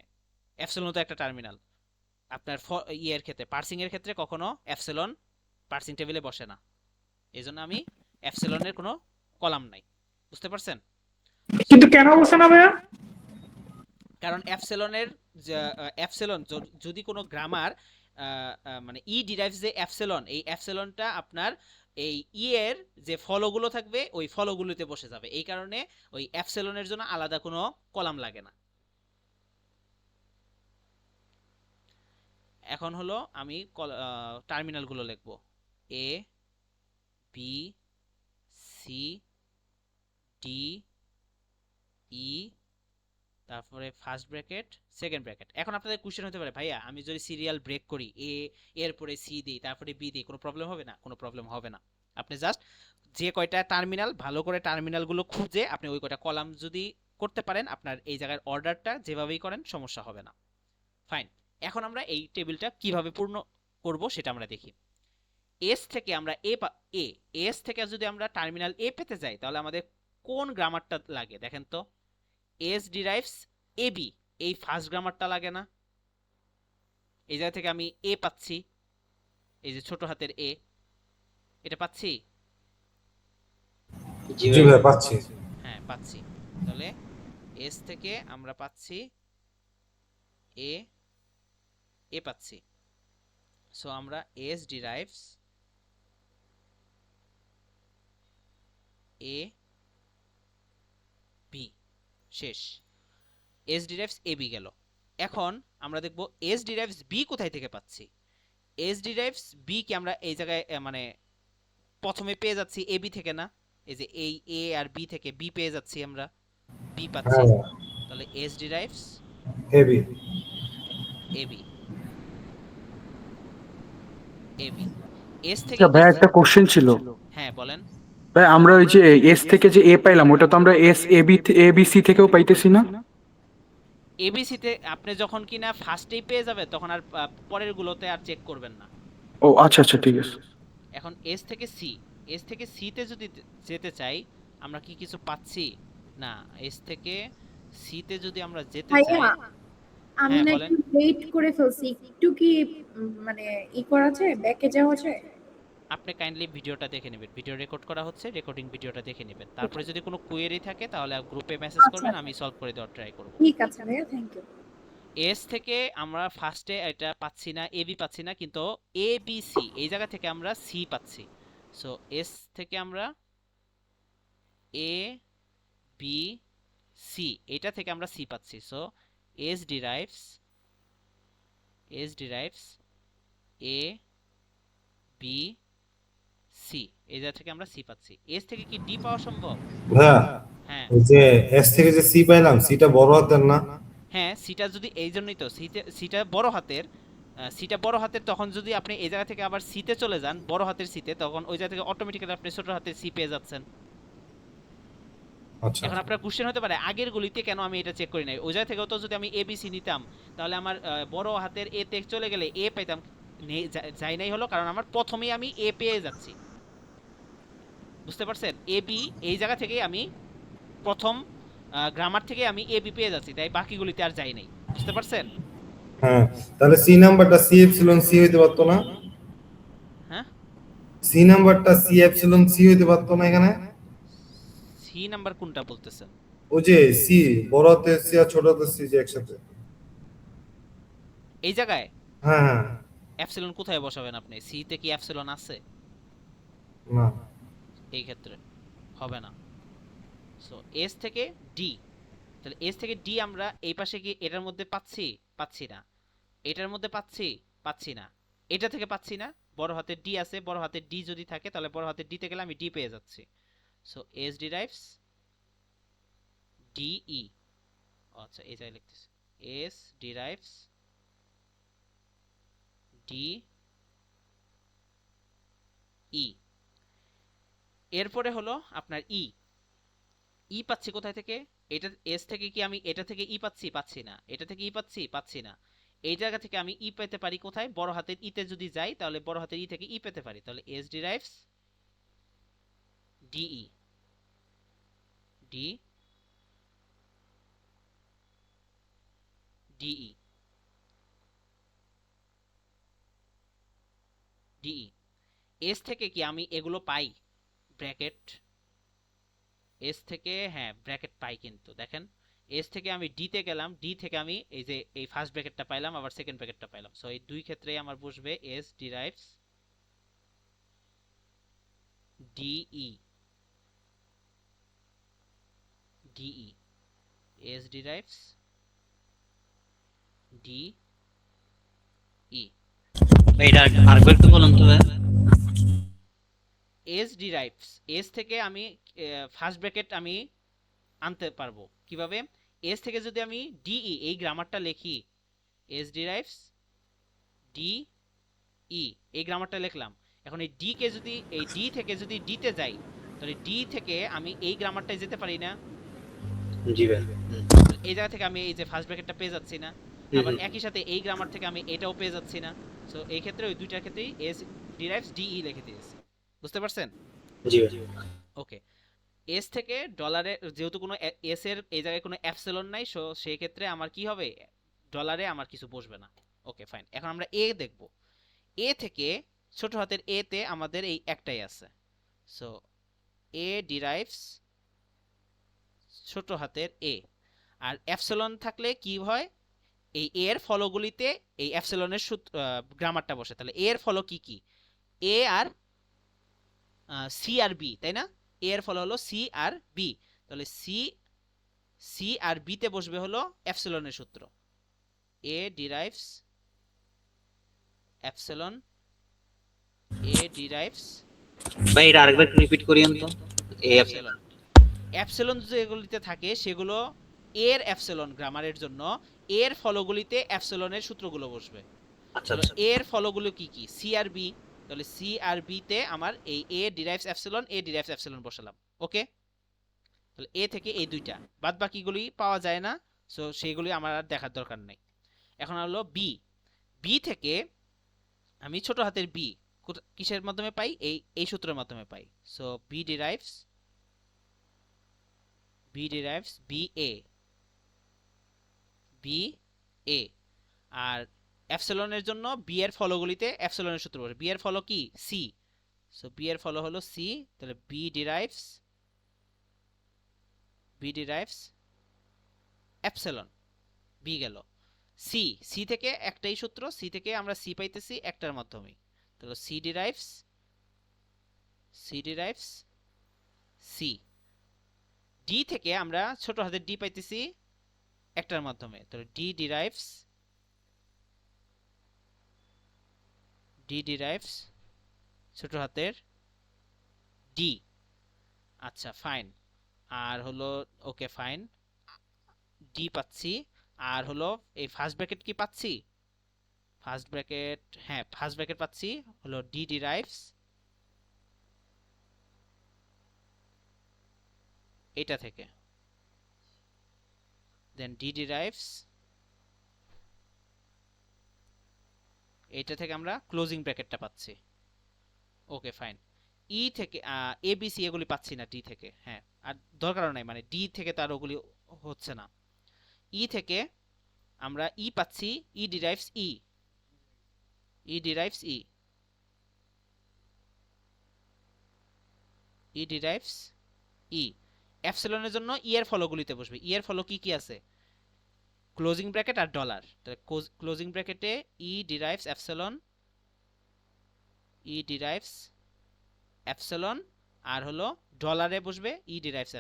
এপসিলন তো একটা টার্মিনাল। আপনার ইয়ের ক্ষেত্রে পার্সিং এর ক্ষেত্রে কখনো এপসিলন পার্সিং টেবিলে বসে না, এই জন্য আমি এপসিলনের কোনো কলাম নাই। বুঝতে পারছেন? কিন্তু কেন বলছে না ভাইয়া? কারণ এপসিলনের এপসিলন যদি কোনো গ্রামার মানে ই ডিরাইভস যে এপসিলন, এই এপসিলনটা আপনার এই ই এর যে ফলোগুলো থাকবে ওই ফলোগুলোতে বসে যাবে, এই কারণে ওই এপসিলনের জন্য আলাদা কোনো কলাম লাগে না। এখন হলো আমি টার্মিনালগুলো লিখব, এ বি সি ডি ই, তারপরে ফার্স্ট ব্র্যাকেট সেকেন্ড ব্র্যাকেট। এখন আপনাদের কোশ্চেন হতে পারে ভাইয়া আমি যদি সিরিয়াল ব্রেক করি, এ এরপরে সি দিই তারপরে বি দিই, কোনো প্রবলেম হবে না? কোনো প্রবলেম হবে না। আপনি জাস্ট যে কয়টা টার্মিনাল, ভালো করে টার্মিনালগুলো খুঁজে আপনি ওই কয়টা কলাম যদি করতে পারেন, আপনার এই জায়গার অর্ডারটা যেভাবেই করেন সমস্যা হবে না। ফাইন। এখন আমরা এই টেবিলটা কিভাবে পূর্ণ করব সেটা আমরা দেখি। এস থেকে আমরা এস থেকে যদি আমরা টার্মিনাল এ পেতে যাই তাহলে আমাদের কোন গ্রামারটা লাগে দেখেন তো? এস ডিরাইভস এ বি, এই ফার্স্ট গ্রামারটা লাগে না? এই জায়গা থেকে আমি এ পাচ্ছি, এই যে ছোট হাতের এ, এটা পাচ্ছি? জি জি ভাই। ভাই পাচ্ছি। হ্যাঁ পাচ্ছি। তাহলে এস থেকে আমরা পাচ্ছি এ, এ পাচ্ছি। সো আমরা এস ডিরাইভস এ বি, শেষ। এস ডিরাইভস এ বি গেল। এখন আমরা দেখব এস ডিরাইভস বি কোথায় থেকে পাচ্ছি। এস ডিরাইভস বি কি আমরা এই জায়গায় মানে প্রথমে পেয়ে যাচ্ছি এ বি থেকে না? এই যে এই এ আর বি থেকে বি পেয়ে যাচ্ছি, আমরা বি পাচ্ছি। হ্যাঁ তাহলে S derives heavy. A B, A B. S থেকে আচ্ছা ভাই একটা কোশ্চেন ছিল। হ্যাঁ বলেন। ভাই আমরা ওই যে এস থেকে যে এ পাইলাম ওটা তো আমরা এস এ বি সি থেকেও পাইতেছি না? এবিসিতে আপনি যখন কিনা ফার্স্টেই পেয়ে যাবে তখন আর পরের গুলোতে আর চেক করবেন না। ও আচ্ছা আচ্ছা ঠিক আছে। এখন এস থেকে সি, এস থেকে সি তে যদি যেতে চাই আমরা কি কিছু পাচ্ছি? না। এস থেকে সি তে যদি আমরা যেতে চাই, ভাইয়া আমি হ্যাঁ না বলেন। একটু লেট করে ফেলছি, একটু কি মানে করা যায়, ব্যাকে যাওয়া যায়? আপনি কাইন্ডলি ভিডিওটা দেখে নেবেন, ভিডিও রেকর্ড করা হচ্ছে, রেকর্ডিং ভিডিওটা দেখে নেবেন, তারপরে যদি কোনো কোয়েরি থাকে তাহলে গ্রুপে মেসেজ আচ্ছা করবেন, আচ্ছা, আমি সলভ করে দেওয়ার ট্রাই করব। ঠিক আছে ভাইয়া, থ্যাংক ইউ। এস থেকে আমরা ফার্স্টে এটা পাচ্ছি না, এবি পাচ্ছি না, কিন্তু এ বি সি এই জায়গা থেকে আমরা সি পাচ্ছি। সো এস থেকে আমরা এ বি সি এটা থেকে আমরা সি পাচ্ছি। So S derives A B C এই জায়গা থেকে আমরা সি পাচ্ছি। এস থেকে কি ডি পাওয়া সম্ভব? ভাইয়া হ্যাঁ ওই যে এস থেকে যে সি পাইলাম, সিটা বড় হাতের না? হ্যাঁ, সিটা যদি এই জন্যই তো সিটা বড় হাতের, সিটা বড় হাতের, তখন যদি আপনি এই জায়গা থেকে আবার সিতে চলে যান, বড় হাতের সিতে, তখন ওই জায়গা থেকে অটোমেটিক্যালি আপনি ছোট হাতের সি পেয়ে যাচ্ছেন। আচ্ছা এখন আপনার কোশ্চেন হতে পারে আগের গুলিতে কেন আমি এটা চেক করি নাই, ওই জায়গা থেকেও তো যদি আমি এবিসি নিতাম তাহলে আমার বড় হাতের এ তে চলে গেলে এ পেতাম, যাই নাই হলো কারণ আমার প্রথমেই আমি এ পেয়ে যাচ্ছি। বুঝতে পারছেন? এ বি এই জায়গা থেকেই আমি প্রথম গ্রামার থেকে আমি এ বি পেয়ে যাচ্ছি, তাই বাকিগুলিতে আর যাই নাই। বুঝতে পারছেন? হ্যাঁ, তাহলে সি নাম্বারটা সি এপসিলন সি হইতে পারতো না? হ্যাঁ, সি নাম্বারটা সি এপসিলন সি হইতে পারতো না এখানে? সি নাম্বার কোনটা বলতেছেন? ওই যে সি, বড় হাতের সি আর ছোট হাতের সি যে একসাথে। এই জায়গায় হ্যাঁ হ্যাঁ। অ্যাপসিলন কোথায় বসাবেন আপনি? সি তে কি অ্যাপসিলন আছে? না। এই ক্ষেত্রে হবে না। সো এস থেকে ডি, তাহলে এস থেকে ডি আমরা এই পাশে কি এটার মধ্যে পাচ্ছি না, এটার মধ্যে পাচ্ছি না, এটা থেকে পাচ্ছি না। বড় হাতের ডি আছে, বড় হাতের ডি যদি থাকে তাহলে বড় হাতের ডি তে গেলে আমি ডি পেয়ে যাচ্ছি। So S derives D E, আচ্ছা এই জায়গায় লিখতেছি এস ডিরাইভস ডি ই। এরপরে হলো আপনার ই, ই পাচ্ছি কোথায় থেকে? এটা এস থেকে কি আমি এটা থেকে ই পাচ্ছি না, এটা থেকে ই পাচ্ছি না। এই জায়গা থেকে আমি ই পেতে পারি কোথায়? বড় হাতের ইতে যদি যাই তাহলে বড় হাতের ই থেকে ই পেতে পারি, তাহলে S derives DE D DE DE. S থেকে কি আমি এগুলো পাই? ব্র্যাকেট এস থেকে, হ্যাঁ ব্র্যাকেট পাই, কিন্তু দেখেন এস থেকে আমি ডি তে গেলাম, ডি থেকে আমি এই যে এই ফার্স্ট ব্র্যাকেটটা পাইলাম, আবার সেকেন্ড ব্র্যাকেটটা পাইলাম। সো এই দুই ক্ষেত্রেই আমার বসবে S derives DE DE S derives DE. এটা আরেকবার একটু বলুন তো ভাই। এস ডিরাইভস, এস থেকে আমি ফার্স্ট ব্র্যাকেট আমি আনতে পারবো কিভাবে? এস থেকে যদি আমি ডিই এই গ্রামারটা লিখি, এস ডিরাইভস ডিই এই গ্রামারটা লিখলাম। এখন এই ডি কে যদি এই ডি থেকে যদি ডি তে যাই তাহলে ডি থেকে আমি এই গ্রামারটায় যেতে পারি না? জি ভাই। এই জায়গা থেকে আমি এই যে ফার্স্ট ব্র্যাকেটটা পেয়ে যাচ্ছি না, আবার একই সাথে এই গ্রামার থেকে আমি এটাও পেয়ে যাচ্ছি না। সো এই ক্ষেত্রে ওই দুইটার ক্ষেত্রেই এস ডিরাইভস ডিই লিখে দিয়েছি। বুঝতে পারছেন? জি ভাই। ওকে। এস থেকে ডলারে যেহেতু কোনো এস এর এই জায়গায় কোনো অ্যাপসিলন নাই, সো সেই ক্ষেত্রে আমার কি হবে? ডলারে আমার কিছু বসবে না। Okay fine. এখন আমরা এ দেখব। এ থেকে ছোট হাতের এ তে আমাদের এই একটাই আছে। সো এ ডিরাইভস ছোট হাতের এ। আর অ্যাপসিলন থাকলে কি হয়? এই এ এর ফলোগুলিতে এই অ্যাপসিলনের গ্রামারটা বসে। তাহলে এ এর ফলো কি কি? এ আর সি আর বি, তাই না? এ এর ফলো হলো সি আর বি, তাহলে সি আর বি তে বসবে হলো অ্যাপসিলনের সূত্র। এ ডিরাইভস অ্যাপসিলন, এ ডিরাইভস ভাই এটা আরেকবার রিপিট করিয়েন তো। এই অ্যাপসিলন। অ্যাপসিলন যেগুলিতে থাকে সেগুলো এর অ্যাপসিলন গ্রামারের জন্য, এর ফলোগুলিতে অ্যাপসিলনের সূত্রগুলো বসবে। আচ্ছা তাহলে আচ্ছা। এর ফলোগুলো কি কি? সি আর বি, তাহলে সি আর বি তে আমার এই এ ডিরাইভস অ্যাপসিলন, এ ডিরাইভস অ্যাপসিলন বসালাম। ওকে, তাহলে এ থেকে এই দুইটা, বাদ বাকিগুলি পাওয়া যায় না, সো সেইগুলি আমার আর দেখার দরকার নাই। এখন হলো বি, বি থেকে আমি ছোট হাতের বি কিসের মাধ্যমে পাই? এই সূত্রের মাধ্যমে পাই। So B derives B A. আর এপসিলনের জন্য বি এর ফলগুলিতে এপসিলনের সূত্র বসে। বি এর ফল কি? সি। সো বি এর ফল হলো সি, তাহলে বি ডিরাইভস এপসিলন। বি গেল। সি থেকে একটাই সূত্র, সি থেকে আমরা সি পাইতেছি একটার মাধ্যমে, তাহলে সি ডিরাইভস সি। ডি থেকে আমরা ছোট হাতের ডি পাইতেছি একটার মাধ্যমে, তাহলে ডি ডিরাইভস ছোট হাতের ডি। আচ্ছা ফাইন। আর হলো ওকে ফাইন, ডি পাচ্ছি। আর হলো এই ফার্স্ট ব্র্যাকেট কি পাচ্ছি? ফার্স্ট ব্র্যাকেট, হ্যাঁ ফার্স্ট ব্র্যাকেট পাচ্ছি হলো ডি ডিরাইভস এটা থেকে, দেন ডি ডিরাইভস এটা থেকে আমরা ক্লোজিং ব্র্যাকেটটা পাচ্ছি। Okay fine. ই থেকে এ বি সি এগুলি পাচ্ছি না ডি থেকে, হ্যাঁ আর দরকারও নাই, মানে ডি থেকে তার ওগুলি হচ্ছে না। ই থেকে আমরা ই পাচ্ছি, ই ডিরাইভস ই। এপসিলনের জন্য ই এর ফলগুলিতে বসবে। ই এর ফল কি কি আছে? ক্লোজিং ব্র্যাকেট আর ডলার। তাহলে ক্লোজিং ব্র্যাকেটে ই ডিরাইভস এপসিলন, আর হলো ডলারে বসবে ই ডিরাইভস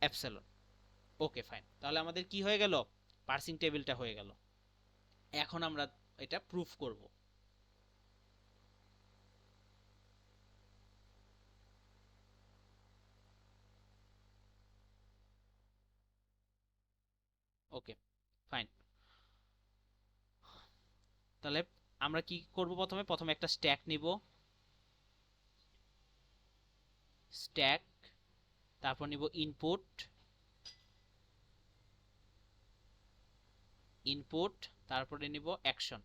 এপসিলন। Okay fine. তাহলে আমাদের কি হয়ে গেল? পার্সিং টেবিলটা হয়ে গেল। এখন আমরা এটা প্রুফ করব। Okay fine. তাহলে আমরা কি করব? প্রথমে একটা স্ট্যাক নিব, তারপর নিব ইনপুট, তারপরে নিব অ্যাকশন।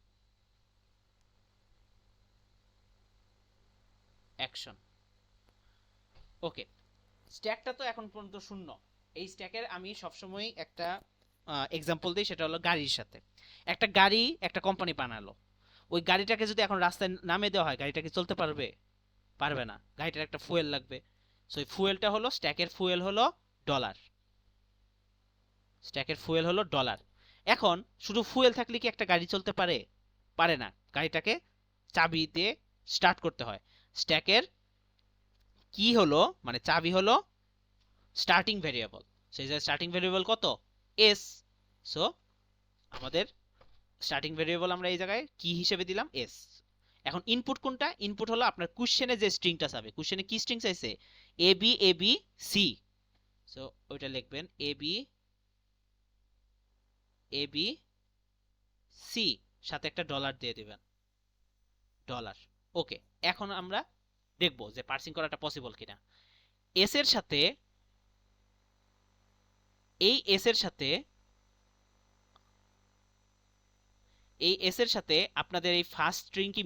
ওকে, স্ট্যাকটা তো এখন পর্যন্ত শূন্য। এই স্ট্যাকের আমি সবসময় একটা এক্সাম্পল দিই, সেটা হলো গাড়ির সাথে। একটা গাড়ি একটা কোম্পানি বানালো, ওই গাড়িটাকে যদি এখন রাস্তায় নামে দেওয়া হয়, গাড়িটা কি চলতে পারবে না। গাড়িটার একটা ফুয়েল লাগবে। সো এই ফুয়েলটা হলো স্ট্যাকের ফুয়েল হলো ডলার। এখন শুধু ফুয়েল থাকলে কি একটা গাড়ি চলতে পারে না। গাড়িটাকে চাবি দিয়ে স্টার্ট করতে হয়। স্ট্যাকের কি হলো, মানে চাবি হলো স্টার্টিং ভেরিয়েবল। সেই যে স্টার্টিং ভেরিয়েবল কত? এস। সো আমাদের স্টার্টিং ভেরিয়েবল আমরা এই জায়গায় কি হিসেবে দিলাম? এস। এখন ইনপুট কোনটা? ইনপুট হলো আপনার কোশ্চেনে যে স্ট্রিংটা চাবে। কোশ্চেনে কি স্ট্রিং চাইছে? এ বি সি। সো ওইটা লিখবেন এ বি সি, সাথে একটা ডলার দিয়ে দিবেন, ডলার। ওকে, এখন আমরা দেখব যে পার্সিং করাটা পসিবল কিনা। এস এর সাথে এই এস এর সাথে আপনাদের এই ফার্স্ট স্ট্রিং কি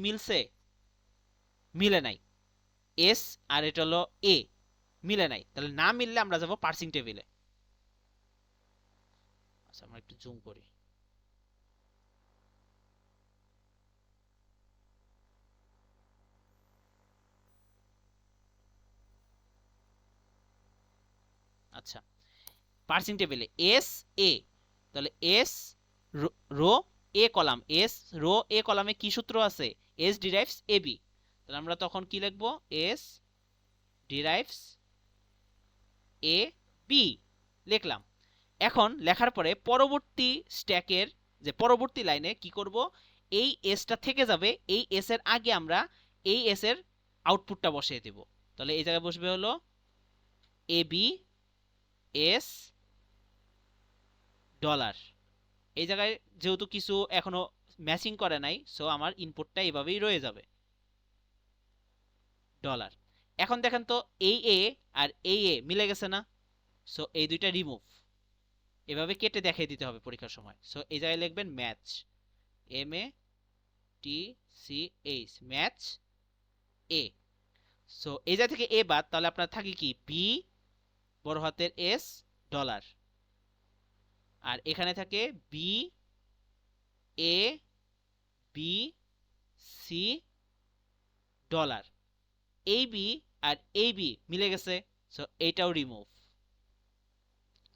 মিলে নাই। এস আর এটা হলো এ, মিলে নাই। তাহলে না মিললে আমরা যাব পার্সিং টেবিলে। আচ্ছা আমরা একটু জুম করি। আচ্ছা, পার্সিং টেবিলে এস এ, তাহলে এস রো এ কলাম, এস রো এ কলামে কি সূত্র আছে? S derives A B. তাহলে আমরা তখন কি লিখবো? এস ডিরাইভস এ বি লিখলাম। এখন লেখার পরে পরবর্তী স্ট্যাকের যে পরবর্তী লাইনে কি করব? এই এসটা থেকে যাবে, এই এস এর আগে আমরা এই এস এর আউটপুটটা বসিয়ে দেব। তাহলে এই জায়গায় বসবে হলো এ বি এস ডলার। এই জায়গায় যেহেতু কিছু এখনো ম্যাচিং করে নাই, সো আমার ইনপুটটা এইভাবেই রয়ে যাবে, ডলার। এখন দেখেন তো এই এ আর এই এ মিলে গেছে না? সো এই দুইটা রিমুভ, এভাবে কেটে দেখিয়ে দিতে হবে পরীক্ষার সময়। সো এই জায়গায় লিখবেন ম্যাচ, MATCH, ম্যাচ এ। সো এই জায়গা থেকে এ বাদ, তাহলে আপনার থাকে কি বি বড় হাতের এস ডলার, আর এখানে থাকে B A B C dollar. এই বি আর এই বি মিলে গেছে, সো এইটাও রিমুভ।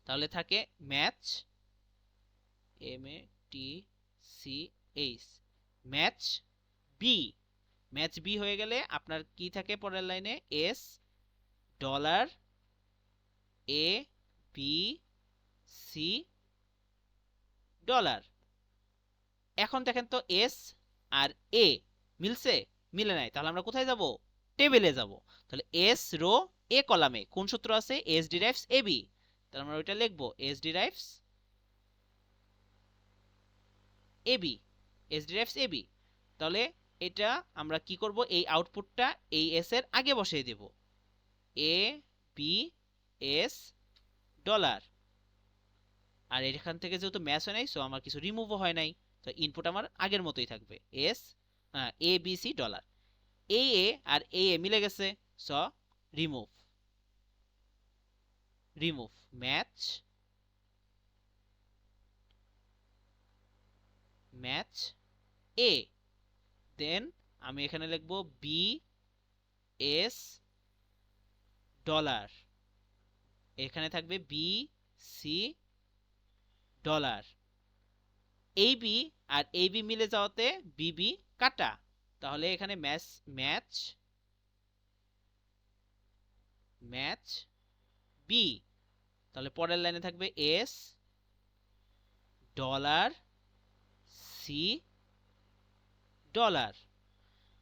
তাহলে থাকে match, MATCH, match B. Match B হয়ে গেলে আপনার কি থাকে পরের লাইনে, S dollar A B C dollar. এখন দেখেন তো এস আর এ মিলছে, মিলে নাই, তাহলে আমরা কোথায় যাব, টেবিলে যাব। তাহলে এস রো এ কলামে কোন সূত্র আছে, এস ডিরাইভস এ বি, তাহলে আমরা ওইটা লিখবো S derives A B, S derives A B. তাহলে এটা আমরা কি করব, এই আউটপুটটা এই এস এর আগে বসিয়ে দেব, এ বি এস ডলার। আর এখান থেকে যেহেতু ম্যাচ হয় নাই, সো আমার কিছু রিমুভও হয় নাই, তো ইনপুট আমার আগের মতোই থাকবে, S A B C dollar. A আর এ মিলে গেছে, so remove, remove match, match A. Then আমি এখানে লিখবো বি এস ডলার, এখানে থাকবে বি সি ডলার। এই বি আর এই বি মিলে যাওয়াতে বিবি কাটা, তাহলে এখানে ম্যাচ ম্যাচ ম্যাচ বি। তাহলে পরের লাইনে থাকবে এস ডলার সি ডলার।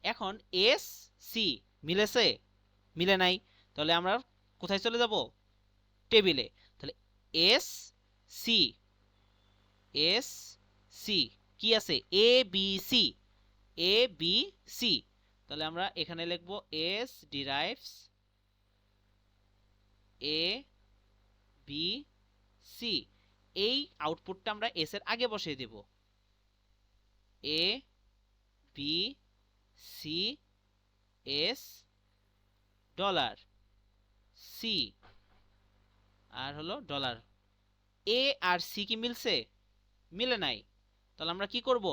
এখন এস সি মিলেছে, মিলে নাই, তাহলে আমরা কোথায় চলে যাব, টেবিলে। তাহলে এস সি, এস সি কি আছে, A B C, A B C. তাহলে আমরা এখানে লিখব S derives A B C. এই আউটপুটটা আমরা এস এর আগে বসিয়ে দেব, A B C S dollar C, আর হলো ডলার। এ আর সি কি মিলছে, মিলে নাই, তাহলে আমরা কি করব,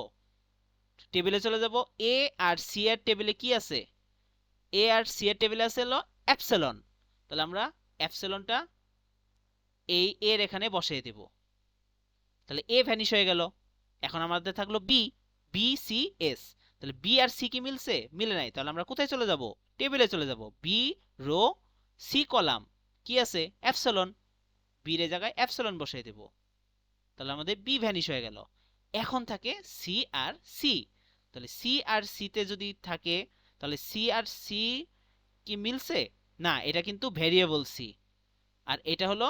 টেবিলে চলে যাব। এ আর সি এর টেবিলে কি আছে, এ আর সি এর টেবিলে আছে হলো অ্যাপসিলন, তাহলে আমরা অ্যাপসিলনটা এই এর এখানে বসিয়ে দেব, তাহলে এ ভ্যানিশ হয়ে গেল। এখন আমাদের থাকলো বি, বি সি এস। তাহলে বি আর সি কি মিলছে, মিলে নাই, তাহলে আমরা কোথায় চলে যাব, টেবিলে চলে যাব। বি রো সি কলাম কি আছে, অ্যাপসিলন, বি এর জায়গায় অ্যাপসিলন বসিয়ে দেব, তাহলে আমাদের বি ভ্যানিশ হয়ে গেল। এখন থাকে সি আর সি, তাহলে সি আর সি তে যদি থাকে, তাহলে সি আর সি কি মিলছে, না, এটা কিন্তু ভেরিয়েবল সি, আর এটা হলো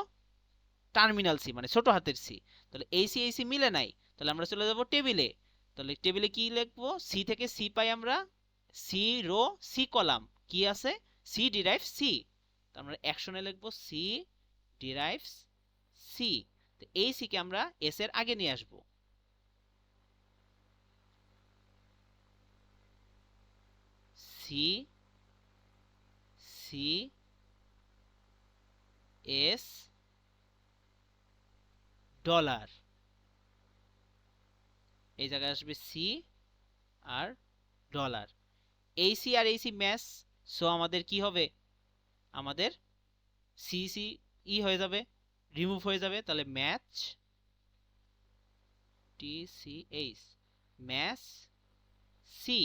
টার্মিনাল সি মানে ছোট হাতের সি। তাহলে এই সি মিলে নাই, তাহলে আমরা চলে যাব টেবিলে। তাহলে টেবিলে কি লিখবো, সি থেকে সি পাই আমরা, সি রো সি কলাম কি আছে, সি ডিরাইভস সি, আমরা অ্যাকশনে লিখবো সি ডিরাইভস সি। তো এই সি কে আমরা এস এর আগে নিয়ে আসব, সি সি এস ডলার, এই জায়গায় আসবে সি আর ডলার। এই সি আর এই সি ম্যাচ, সো আমাদের কি হবে, আমাদের সি সি ই হয়ে যাবে, রিমুভ হয়ে যাবে। তাহলে match T C H, match C.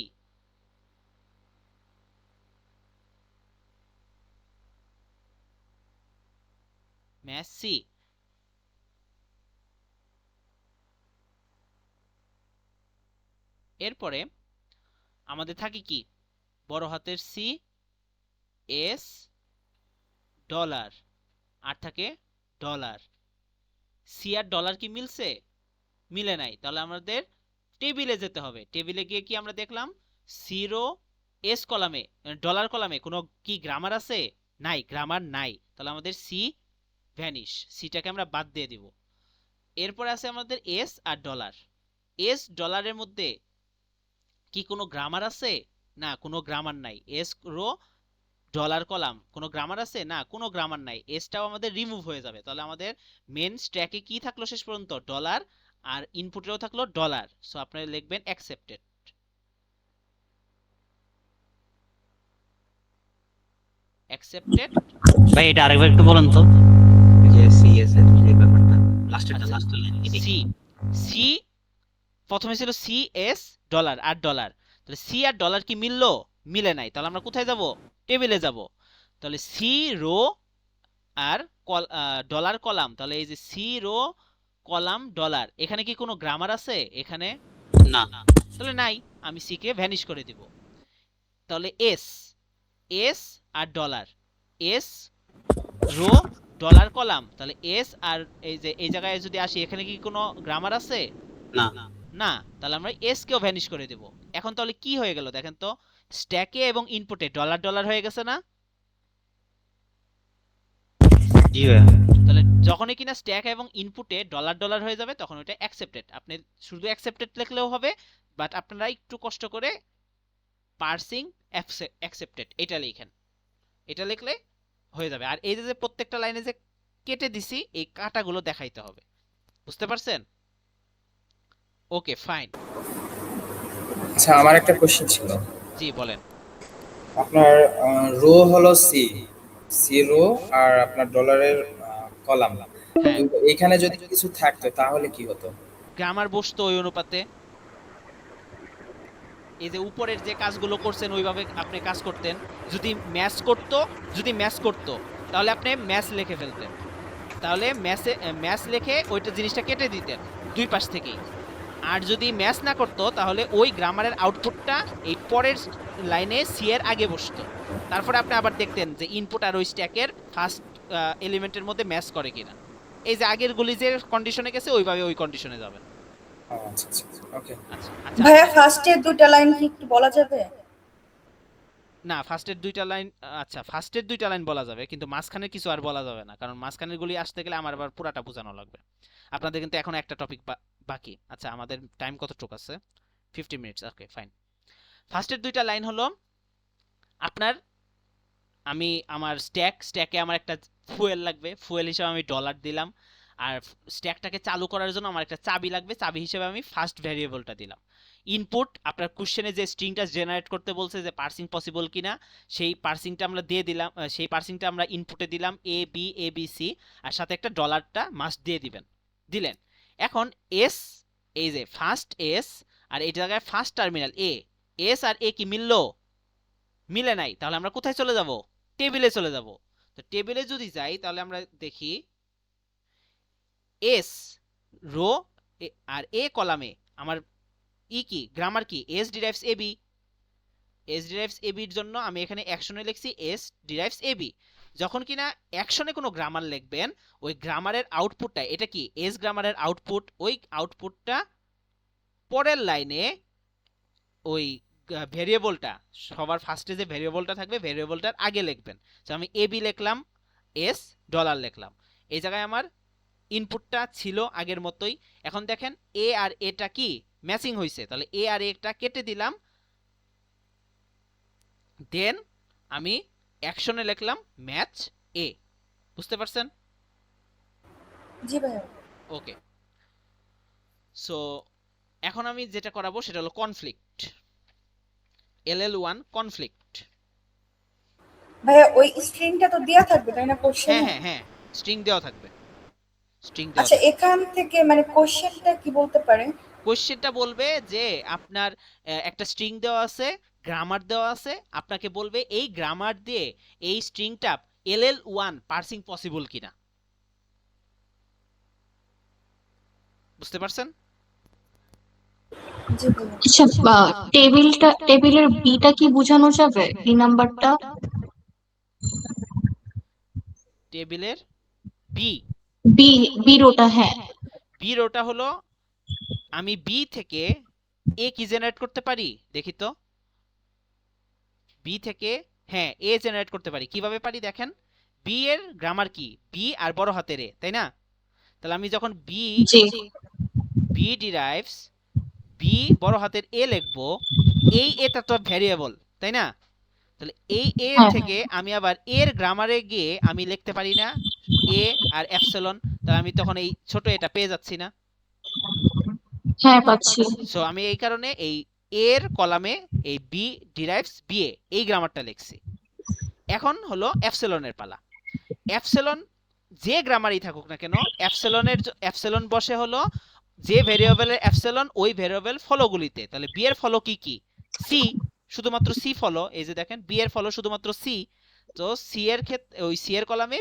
Match C. এরপরে আমাদের থাকে কি, বড় হাতের সি এস ডলার, আর থাকে ডলার। সি আর ডলার কি মিলছে, মিলে নাই, তাহলে আমাদের টেবিলে যেতে হবে। টেবিলে গিয়ে কি আমরা দেখলাম, সিরো এস কলামে ডলার কলামে কোনো কি গ্রামার আছে, নাই, গ্রামার নাই, তাহলে আমাদের সি ভ্যানিশ, সিটাকে আমরা বাদ দিয়ে দিব। এরপরে আছে আমাদের এস আর ডলার। এস ডলারের মধ্যে কি কোনো গ্রামার আছে? না, কোনো গ্রামার নাই। এস রো ডলার কলাম, কোনো গ্রামার আছে? না, কোনো গ্রামার নাই। এসটাও আমাদের রিমুভ হয়ে যাবে। তাহলে আমাদের মেন স্ট্যাকে কি থাকলো শেষ পর্যন্ত? ডলার, আর ইনপুটেও থাকলো ডলার। সো আপনারা লিখবেন অ্যাকসেপ্টেড। অ্যাকসেপ্টেড। ভাই এটা আরেকবার একটু বলেন তো, যে সিএস এর যে ব্যাপারটা লাস্টেরটা লাস্ট লাইন সি সি প্রথমে ছিল সি এস ডলার আর ডলার। তাহলে সি আর ডলার কি মিললো? মিলে নাই। তাহলে আমরা কোথায় যাব? টেবিলে যাব। তাহলে সি রো আর ডলার কলাম। তাহলে এই যে সি রো কলাম ডলার, এখানে কি কোনো গ্রামার আছে? এখানে না। তাহলে নাই, আমি সি কে ভ্যানিশ করে দিব। তাহলে এস এস আর dollar, S row dollar column. তাহলে এস আর এই যে এই জায়গায় যদি আসি, এখানে কি কোনো গ্রামার আছে? না। না। তাহলে আমরা এস কেও ভ্যানিশ করে দেব। এখন তাহলে কি হয়ে গেল দেখেন তো, স্ট্যাকে এবং ইনপুটে ডলার ডলার হয়ে গেছে না? জি ভাই। তাহলে যখনই কিনা স্ট্যাক এবং ইনপুটে ডলার ডলার হয়ে যাবে তখন ওটা অ্যাকসেপ্টেড। আপনি শুধু অ্যাকসেপ্টেড লিখলেও হবে, বাট আপনারা একটু কষ্ট করে পার্সিং অ্যাকসেপ্টেড এটা লিখেন। এটা লিখলে হয়ে যাবে। আর এই যে প্রত্যেকটা লাইনে যে কেটে দিছি, এই কাটাগুলো দেখাইতে হবে। বুঝতে পারছেন? Okay fine. আচ্ছা, আমার একটা কোশ্চেন ছিল। জি বলেন। আপনার রো হলো সি, সি রো, আর আপনার ডলারের কলাম। হ্যাঁ, কিন্তু এখানে যদি কিছু থাকতো তাহলে কি হতো? গ্রামার বসতো ওই অনুপাতে। এই যে উপরের যে কাজগুলো করছেন ওইভাবে আপনি কাজ করতেন। যদি ম্যাচ করতো তাহলে আপনি ম্যাচ লিখে ফেলতেন। তাহলে ম্যাচ লিখে ওইটা জিনিসটা কেটে দিতেন দুই পাশ থেকেই। আর যদি ম্যাচ না করতো তাহলে ওই গ্রামারের আউটপুটটা এই পরের লাইনে সি এর আগে বসতো। তারপরে আপনি আবার দেখতেন যে ইনপুট আর ওই স্ট্যাকের ফার্স্ট এলিমেন্টের মধ্যে ম্যাচ করে কিনা। এই যে আগের গুলি যে কন্ডিশনে গেছে ওইভাবে ওই কন্ডিশনে যাবেন। আচ্ছা আচ্ছা, ওকে। আচ্ছা আচ্ছা। ভাইয়া ফার্স্টের দুটো লাইন কি একটু বলা যাবে? না, ফার্স্টের দুইটা লাইন, আচ্ছা ফার্স্টের দুইটা লাইন বলা যাবে, কিন্তু মাঝখানের কিছু আর বলা যাবে না, কারণ মাঝখানের গুলি আসতে গেলে আমার আবার পুরাটা বোঝানো লাগবে। আপনাদের কিন্তু এখন একটা টপিক বাকি। আচ্ছা আমাদের টাইম কতটুকু আছে? 50 মিনিটস। Okay fine. ফার্স্টের দুইটা লাইন হলো আপনার, আমি আমার স্ট্যাকে আমার একটা ফুয়েল লাগবে, ফুয়েল হিসেবে আমি ডলার দিলাম। আর স্ট্যাকটাকে চালু করার জন্য আমার একটা চাবি লাগবে, চাবি হিসেবে আমি ফার্স্ট ভ্যারিয়েবলটা দিলাম। ইনপুট আপনার কোশ্চেনে যে স্ট্রিংটা জেনারেট করতে বলছে যে পার্সিং পসিবল কিনা, সেই পার্সিংটা আমরা দিয়ে দিলাম। সেই পার্সিংটা আমরা ইনপুটে দিলাম এ বি সি, আর সাথে একটা ডলারটা মাস্ট দিয়ে দিলেন। এখন এস, এই যে ফার্স্ট এস আর এই জায়গায় ফার্স্ট টার্মিনাল এ, এস আর এ কি মিললো? মিলে নাই। তাহলে আমরা কোথায় চলে যাব? টেবিলে চলে যাব। তো টেবিলে যদি যাই তাহলে আমরা দেখি এস রো আর এ কলামে আমার কি গ্রামার কি? S derives A B. S derives এ বির জন্য আমি এখানে অ্যাকশনে লিখছি এস ডিরাইভস এ বি। যখন কিনা অ্যাকশনে কোনো গ্রামার লিখবেন, ওই গ্রামারের আউটপুটটা, এটা কি এস গ্রামারের আউটপুট, ওই আউটপুটটা পরের লাইনে ওই ভেরিয়েবলটা, সবার ফার্স্টে যে ভেরিয়েবলটা থাকবে ভেরিয়েবলটার আগে লিখবেন। তো আমি এ বি লিখলাম, এস ডলার লিখলাম। এই জায়গায় আমার ইনপুটটা ছিল আগের মতোই। এখন দেখেন এ আর এটা কি ম্যাচিং হয়েছে, তাহলে এ আর এটা কেটে দিলাম। দেন আমি অ্যাকশনে লিখলাম ম্যাচ এ। বুঝতে পারছেন? জি ভাইয়া। ওকে। সো এখন আমি যেটা করাবো সেটা হলো কনফ্লিক্ট, LL1 কনফ্লিক্ট। ভাইয়া ওই স্ট্রিংটা তো দেয়া থাকবে তাই না হ্যাঁ কোশ্চেনে? হ্যাঁ হ্যাঁ, স্ট্রিং দেওয়া থাকবে, স্ট্রিং দেওয়া আচ্ছা, থাকবে। এখান থেকে মানে কোশ্চেনটা কি বলতে পারে? কোশ্চেনটা বলবে যে আপনার একটা স্ট্রিং দেওয়া আছে, গ্রামার দেওয়া আছে, আপনাকে বলবে এই গ্রামার দিয়ে এই স্ট্রিংটা LL1 পার্সিং পসিবল কিনা। বুঝতে পারছেন? জি ভাইয়া। আচ্ছা, টেবিলের বিটা কি বোঝানো যাবে? বি নাম্বারটা? টেবিলের বি, বি, বি রোটা, হ্যাঁ। বি রোটা হলো আমি বি থেকে এ কি জেনারেট করতে পারি দেখি তো। বি থেকে হ্যাঁ এ জেনারেট করতে পারি। কিভাবে পারি দেখেন, বি এর গ্রামার কি? বি আর বড় হাতের এ, তাই না? তাহলে আমি যখন জি বি ডিরাইভস বি বড় হাতের এ লিখবো, এই এটা তো ভ্যারিয়েবল, তাই না? তাহলে এই এ হ্যাঁ থেকে আমি আবার এর গ্রামারে গিয়ে আমি লিখতে পারি না এ আর এপসিলন, তাহলে আমি তখন এই ছোট এটা পেয়ে যাচ্ছি না। হ্যাঁ পাচ্ছি। সো আমি এই কারণে এই এর কলামে এই বি ডিরাইভস বি এ এই গ্রামারটা লিখছি। এখন হলো এপসিলনের পালা। এপসিলন যে গ্রামারই থাকুক না কেন, এপসিলন বসে হলো যে ভেরিয়েবলের এপসিলন ওই ভেরিয়েবল ফলোগুলিতে। তাহলে বি এর ফলো কি কি? সি, শুধুমাত্র সি ফলো। এই যে দেখেন বি এর ফলো শুধুমাত্র সি, তো সি এর ক্ষেত্রে ওই সি এর কলামে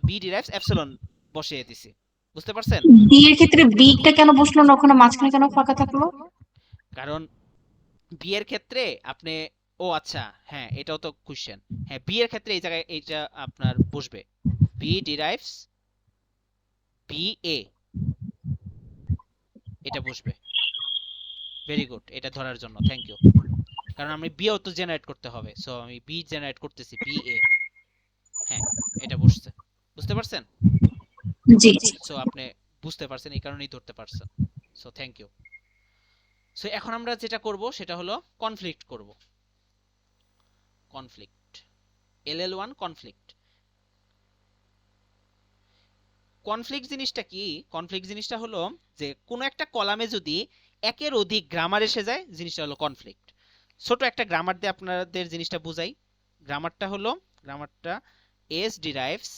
বি ডিরাইভস এপসিলন বসিয়ে দিছি। বুঝতে পারছেন? বি এর ক্ষেত্রে বিটা কেন বসলো না ওখানে, মাঝখানে কেন ফাঁকা থাকলো? কারণ বি এর ক্ষেত্রে আপনি, ও আচ্ছা হ্যাঁ এটাও তো কোশ্চেন। হ্যাঁ বি এর ক্ষেত্রে এই জায়গায় এইটা আপনার বসবে, বি ডিরাইভস বি এ, এটা বসবে। ভেরি গুড, এটা ধরার জন্য থ্যাংক ইউ। কারণ আমি বিও তো জেনারেট করতে হবে, সো আমি বি জেনারেট করতেছি বি এ। হ্যাঁ এটা বসছে, বুঝতে পারছেন? জি সো আপনি বুঝতে পারছেন, এই কারণেই ধরতে পারছেন। So thank you. সো এখন আমরা যেটা করব সেটা হলো কনফ্লিক্ট করব। Conflict, LL1 conflict. কনফ্লিক্ট জিনিসটা কি? কনফ্লিক্ট জিনিসটা হলো যে কোনো একটা কলামে যদি একের অধিক গ্রামার এসে যায়, জিনিসটা হলো কনফ্লিক্ট। ছোট একটা গ্রামার দিয়ে আপনাদের জিনিসটা বুঝাই। গ্রামারটা হলো, গ্রামারটা S derives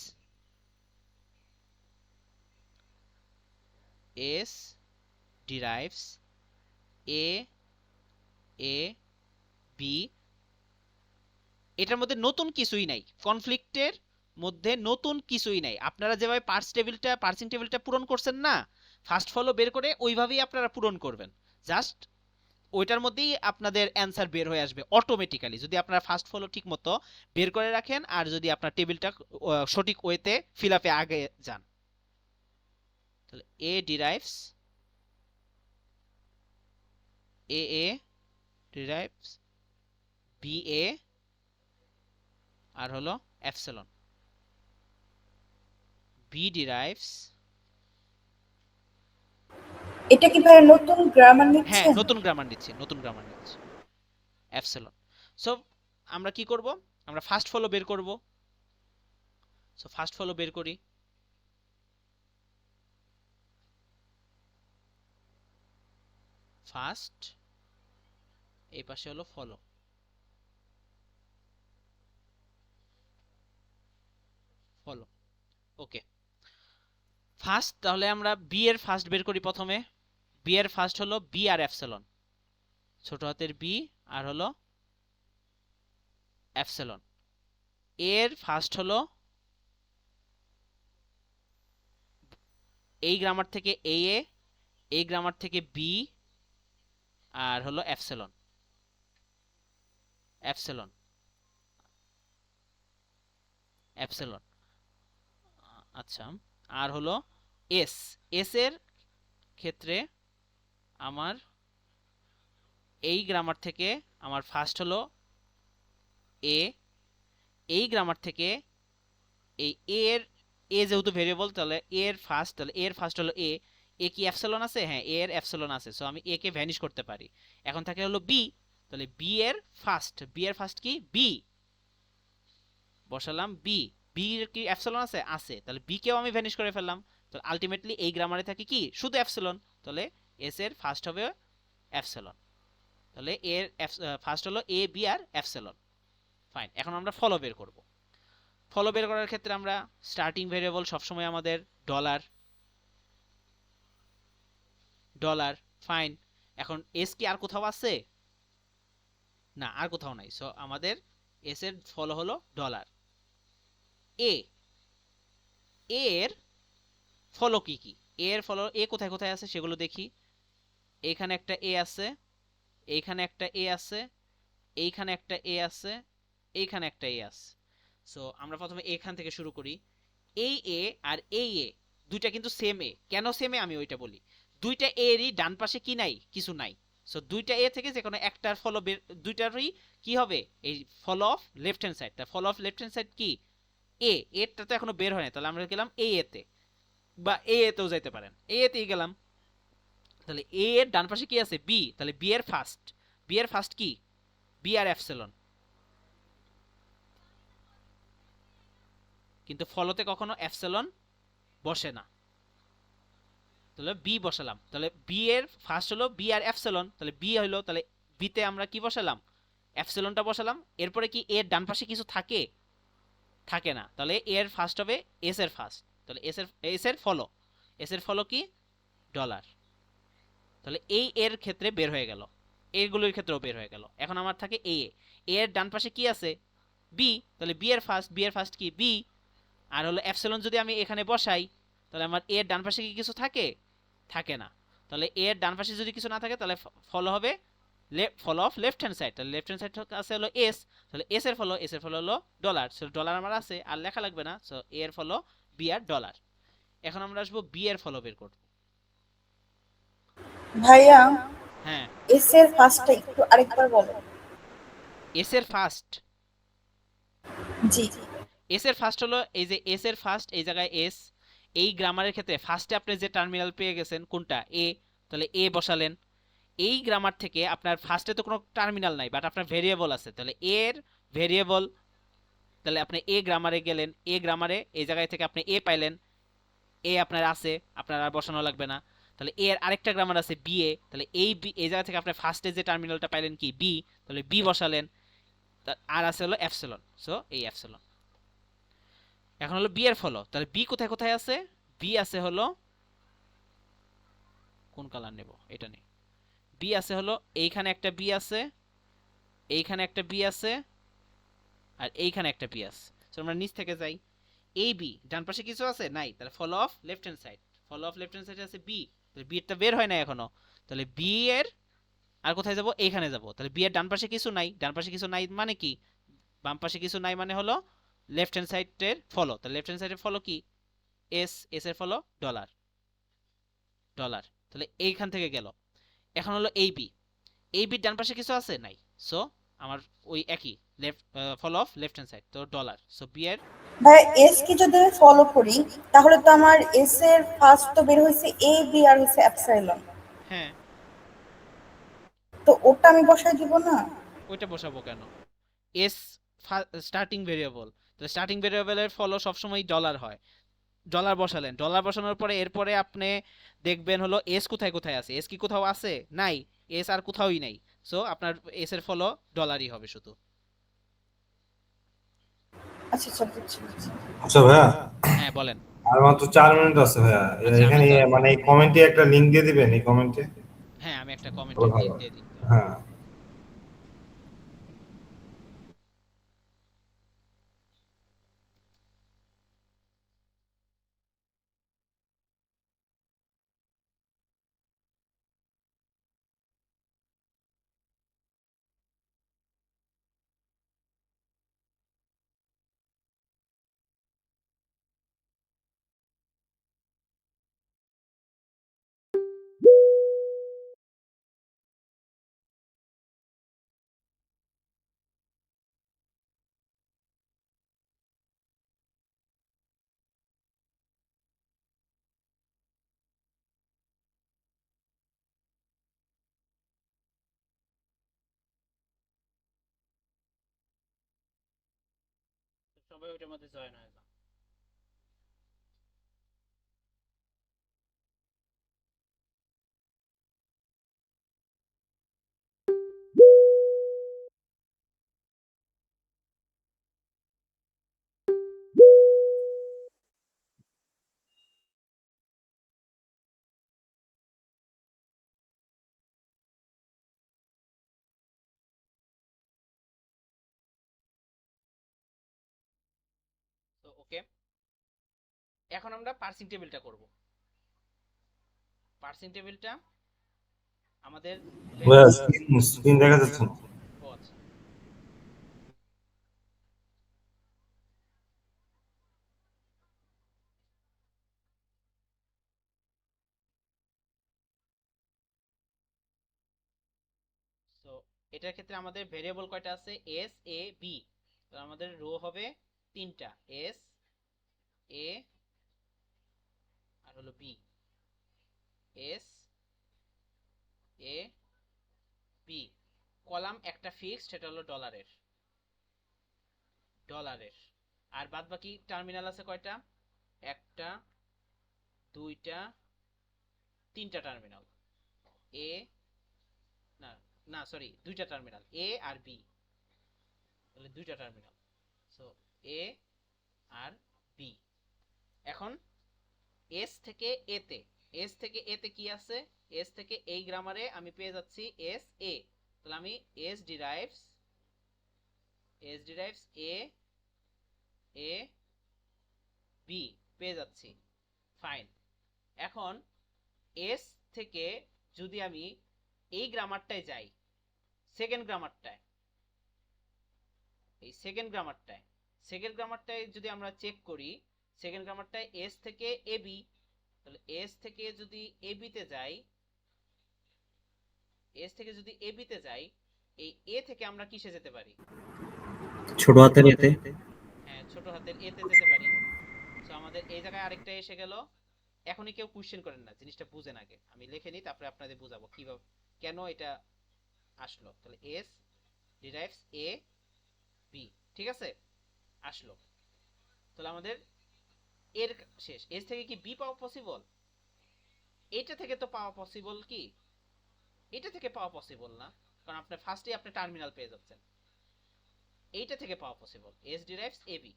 A A B. এটার মধ্যে নতুন কিছুই নাই, কনফ্লিক্টের মধ্যে নতুন কিছুই নাই। আপনারা যেভাবে পার্সিং টেবিলটা পূরণ করছেন না, ফার্স্ট ফলো বের করে ওইভাবেই আপনারা পূরণ করবেন। জাস্ট ওইটার মধ্যেই আপনাদের অ্যান্সার বের হয়ে আসবে অটোমেটিক্যালি, যদি আপনারা ফার্স্ট ফলো ঠিক মতো বের করে রাখেন আর যদি আপনার টেবিলটা সঠিক ওয়েতে ফিল আপে আগে যান। তাহলে এ derives A derives B A আর হলো এপসিলন। বি ডিরাইভস, এটা কি ভাই নতুন গ্রামার হ্যাঁ নিচ্ছেন? নতুন গ্রামার নিচ্ছি, নতুন গ্রামার নিচ্ছি এপসিলন। সো আমরা কি করব? আমরা ফার্স্ট ফলো বের করব। সো ফার্স্ট ফলো বের করি। ফার্স্ট, এই পাশে হলো ফলো। ফলো, ওকে। ফার্স্ট, তাহলে আমরা বি এর ফার্স্ট বের করি প্রথমে। বি এর ফার্স্ট হলো বি আর এপসিলন, ছোট হাতের বি আর হলো এপসিলন। এর ফার্স্ট হলো এই গ্রামার থেকে এ, এই গ্রামার থেকে বি আর হলো এপসিলন। এপসিলন এপসিলন আচ্ছা। আর হলো এস এর ক্ষেত্রে আমার এই গ্রামার থেকে আমার ফার্স্ট হলো এ, এই গ্রামার থেকে এই এর যেহেতু ভেরিয়েবল, তাহলে এর ফার্স্ট, তাহলে এর ফার্স্ট হলো এ কি এপসিলন আছে? হ্যাঁ এর এপসিলন আছে, সো আমি এ কে ভ্যানিশ করতে পারি। এখন থাকে হলো বি, তাহলে বি এর ফার্স্ট কি? বি বসালাম। বি এর কি এপসিলন আছে? আছে, তাহলে বি কেও আমি ভ্যানিশ করে ফেললাম। তাহলে আলটিমেটলি এই গ্রামারে থাকে কি? শুধু এপসিলন, তাহলে এস এর ফার্স্ট হবে এপসিলন। তাহলে এর ফার্স্ট হলো A B R epsilon. Fine, এখন আমরা ফলো বের করব। ফলো বের করার ক্ষেত্রে আমরা স্টার্টিং ভেরিয়েবল সবসময় আমাদের ডলার। ফাইন, এখন এস কি আর কোথাও আছে? না, আর কোথাও নাই। সো আমাদের এস এর ফলো হলো ডলার। এর ফলো কি কি? এর ফলো এ কোথায় কোথায় আছে সেগুলো দেখি। এখানে একটা এ আছে, এইখানে একটা এ আছে, এইখানে একটা এ আছে, এইখানে একটা এ আছে। সো আমরা প্রথমে এখান থেকে শুরু করি। এই এ আর এই এ দুইটা কিন্তু সেম এ। কেন সেম এ আমি ওইটা বলি। দুইটা এরই ডান পাশে কি নাই? কিছু নাই। সো দুইটা এ থেকে যে কোনো একটার ফলো দুইটারই কি হবে? এই follow of left hand side. Follow of left hand side কি? এরটা তো এখনো বের হয় না, তাহলে আমরা গেলাম এই এতে। বা এ এতেও যাইতে পারেন, এ এতেই গেলাম। তাহলে এ এর ডান পাশে কি আছে? বি। তাহলে বি এর ফার্স্ট কি? বি আর এপসিলন। কিন্তু ফলোতে কখনো এপসিলন বসে না। তাহলে বি বসালাম, তাহলে বি এর ফার্স্ট হলো বি আর এপসিলন, তাহলে বি হলো, তাহলে বিতে আমরা কি বসালাম? এপসিলনটা বসালাম। এরপরে কি এর ডান পাশে কিছু থাকে? থাকে না, তাহলে এর ফার্স্ট হবে এস এর ফার্স্ট, তাহলে এস এর ফলো, এস এর ফলো কি? ডলার। তাহলে এই এর ক্ষেত্রে বের হয়ে গেল, এগুলোর ক্ষেত্রেও বের হয়ে গেল। এখন আমার থাকে এ এর ডান পাশে কি আছে? বি, তাহলে বি এর ফার্স্ট কি? বি। আর হলো এপসিলন যদি আমি এখানে বসাই, তাহলে আমার এর ডান পাশে কি কিছু থাকে? থাকে না। তাহলে এর ডান পাশে যদি কিছু না থাকে, তাহলে ফলো হবে follow of left hand side, তাহলে লেফট হ্যান্ড সাইড আছে হলো এস, তাহলে এস এর ফলো হলো ডলার। সো ডলার আমার আছে, আর লেখা লাগবে না। সো এ এর ফলো বি আর ডলার। এখন আমরা আসবো বি এর ফলো বের করব। ভাইয়া হ্যাঁ, এস এর ফার্স্টটা একটু আরেকবার বলো। এস এর ফার্স্ট, জি। এস এর ফার্স্ট হলো এই যে এস এর ফার্স্ট, এই জায়গায় এস। এই গ্রামারের ক্ষেত্রে ফার্স্টে আপনি যে টার্মিনাল পেয়ে গেছেন কোনটা? এ, তাহলে এ বসালেন। এই গ্রামার থেকে আপনার ফার্স্টে তো কোনো টার্মিনাল নাই, বাট আপনার ভেরিয়েবল আছে, তাহলে এর ভেরিয়েবল, তাহলে আপনি এ গ্রামারে গেলেন, এ গ্রামারে এই জায়গায় থেকে আপনি এ পাইলেন, এ আপনার আছে, আপনার আর বসানো লাগবে না। তাহলে এর আরেকটা গ্রামার আছে বি এ, তাহলে এই জায়গা থেকে আপনি ফার্স্টে যে টার্মিনালটা পাইলেন কি? বি, তাহলে বি বসালেন। আর আছে হলো এপসিলন, সো এই এপসিলন। এখন হলো বি এর ফলো, তাহলে বি কোথায় কোথায় আছে? বি আছে হলো, কোন কালার নেব এটা নেই, বি আছে হলো এইখানে একটা বি আছে, এইখানে একটা বি আছে, আর এইখানে একটা বি আছে। সো আমরা নিচ থেকে যাই, এই বি ডান পাশে কিছু আছে? নাই, তাহলে follow of left hand side, follow of left hand সাইডে আছে বি, তাহলে বি এরটা বের হয় না এখনো, তাহলে বি এর আর কোথায় যাব? এইখানে যাব। তাহলে বি এর ডান পাশে কিছু নাই, ডান পাশে কিছু নাই মানে কি? বাম পাশে কিছু নাই মানে হলো লেফট হ্যান্ড সাইডের ফলো, তাহলে লেফট হ্যান্ড সাইডের ফলো কি? এস, এস এর ফলো ডলার, ডলার। তাহলে এইখান থেকে গেল। এখন হলো এই বি, এই বির ডান পাশে কিছু আছে? নাই, সো আমার ওই একই left follow of left hand side, তো ডলার। সো বি এর, ভাইয়া এস কে যদি আমি ফলো করি তাহলে তো আমার এস এর ফার্স্ট তো বের হয়েছে এ বি আর হচ্ছে এপসাইলন, হ্যাঁ তো ওটা আমি বসাই দিব না? ওইটা বসাবো কেন? এস স্টার্টিং ভেরিয়েবল, তাহলে স্টার্টিং ভেরিয়েবলের ফলো সবসময় ডলার হয়। ডলার বসালেন, ডলার বসানোর পরে এরপরে আপনি দেখবেন হলো এস কোথায় কোথায় আছে? এস কি কোথাও আছে? নাই, এস আর কোথাওই নাই। সো আপনার এস এর ফলো ডলারই হবে শুধু। আচ্ছা আচ্ছা বুঝছি বুঝছি। আচ্ছা ভাইয়া, হ্যাঁ বলেন। আর মাত্র 4 মিনিট আছে ভাইয়া। আচ্ছা, এখানে মানে এই কমেন্টে একটা লিংক দিয়ে দিবেন, এই কমেন্টে। হ্যাঁ আমি একটা কমেন্টের লিংক দিয়ে দিই। হ্যাঁ। সবাই ওইটার মধ্যে জয়েন হয়ে যান। তো ওকে, এখন আমরা পার্সিং টেবিলটা করব। পার্সিং টেবিলটা আমাদের ভাইয়া স্ক্রিন দেখা যাচ্ছে না। ও আচ্ছা, তো এটার ক্ষেত্রে আমাদের ভেরিয়েবল কয়টা আছে? এস এ বি, তো আমাদের রো হবে 3টা, এস এ আর হলো B, S A B. Column একটা ফিক্সড, সেটা হলো ডলারের, আর বাদ বাকি টার্মিনাল আছে কয়টা? একটা, দুইটা, তিনটা টার্মিনাল। এ না না সরি, দুইটা টার্মিনাল, এ আর বি, তাহলে দুইটা টার্মিনাল। সো এ আর বি। এখন এস থেকে এতে কি আছে? এস থেকে এই গ্রামারে আমি পেয়ে যাচ্ছি এস এ, তাহলে আমি S derives A A B পেয়ে যাচ্ছি। ফাইন। এখন এস থেকে যদি আমি এই গ্রামারটায় যাই, সেকেন্ড গ্রামারটায় যদি আমরা চেক করি, সেকেন্ড গ্রামারটায় এস থেকে এ বি, তাহলে এস থেকে যদি এ বিতে যাই, এই এ থেকে আমরা কিসে যেতে পারি? ছোট হাতের এতে। হ্যাঁ, ছোট হাতের এতে যেতে পারি। সো আমাদের এই জায়গায় আরেকটা এসে গেল। এখনই কেউ কোশ্চেন করেন না, জিনিসটা বুঝেন আগে, আমি লিখে নিই, তারপরে আপনাদের বুঝাবো কিভাবে কেন এটা আসলো। তাহলে এস ডিরাইভস এ বি, ঠিক আছে, আসলো। তাহলে আমাদের এর শেষ। এস থেকে কি বি পাওয়া পসিবল? এটা থেকে তো পাওয়া পসিবল কি? এটা থেকে পাওয়া পসিবল না, কারণ আপনি ফার্স্টে আপনি টার্মিনাল পেয়ে যাচ্ছেন। এইটা থেকে পাওয়া possible, S derives A B,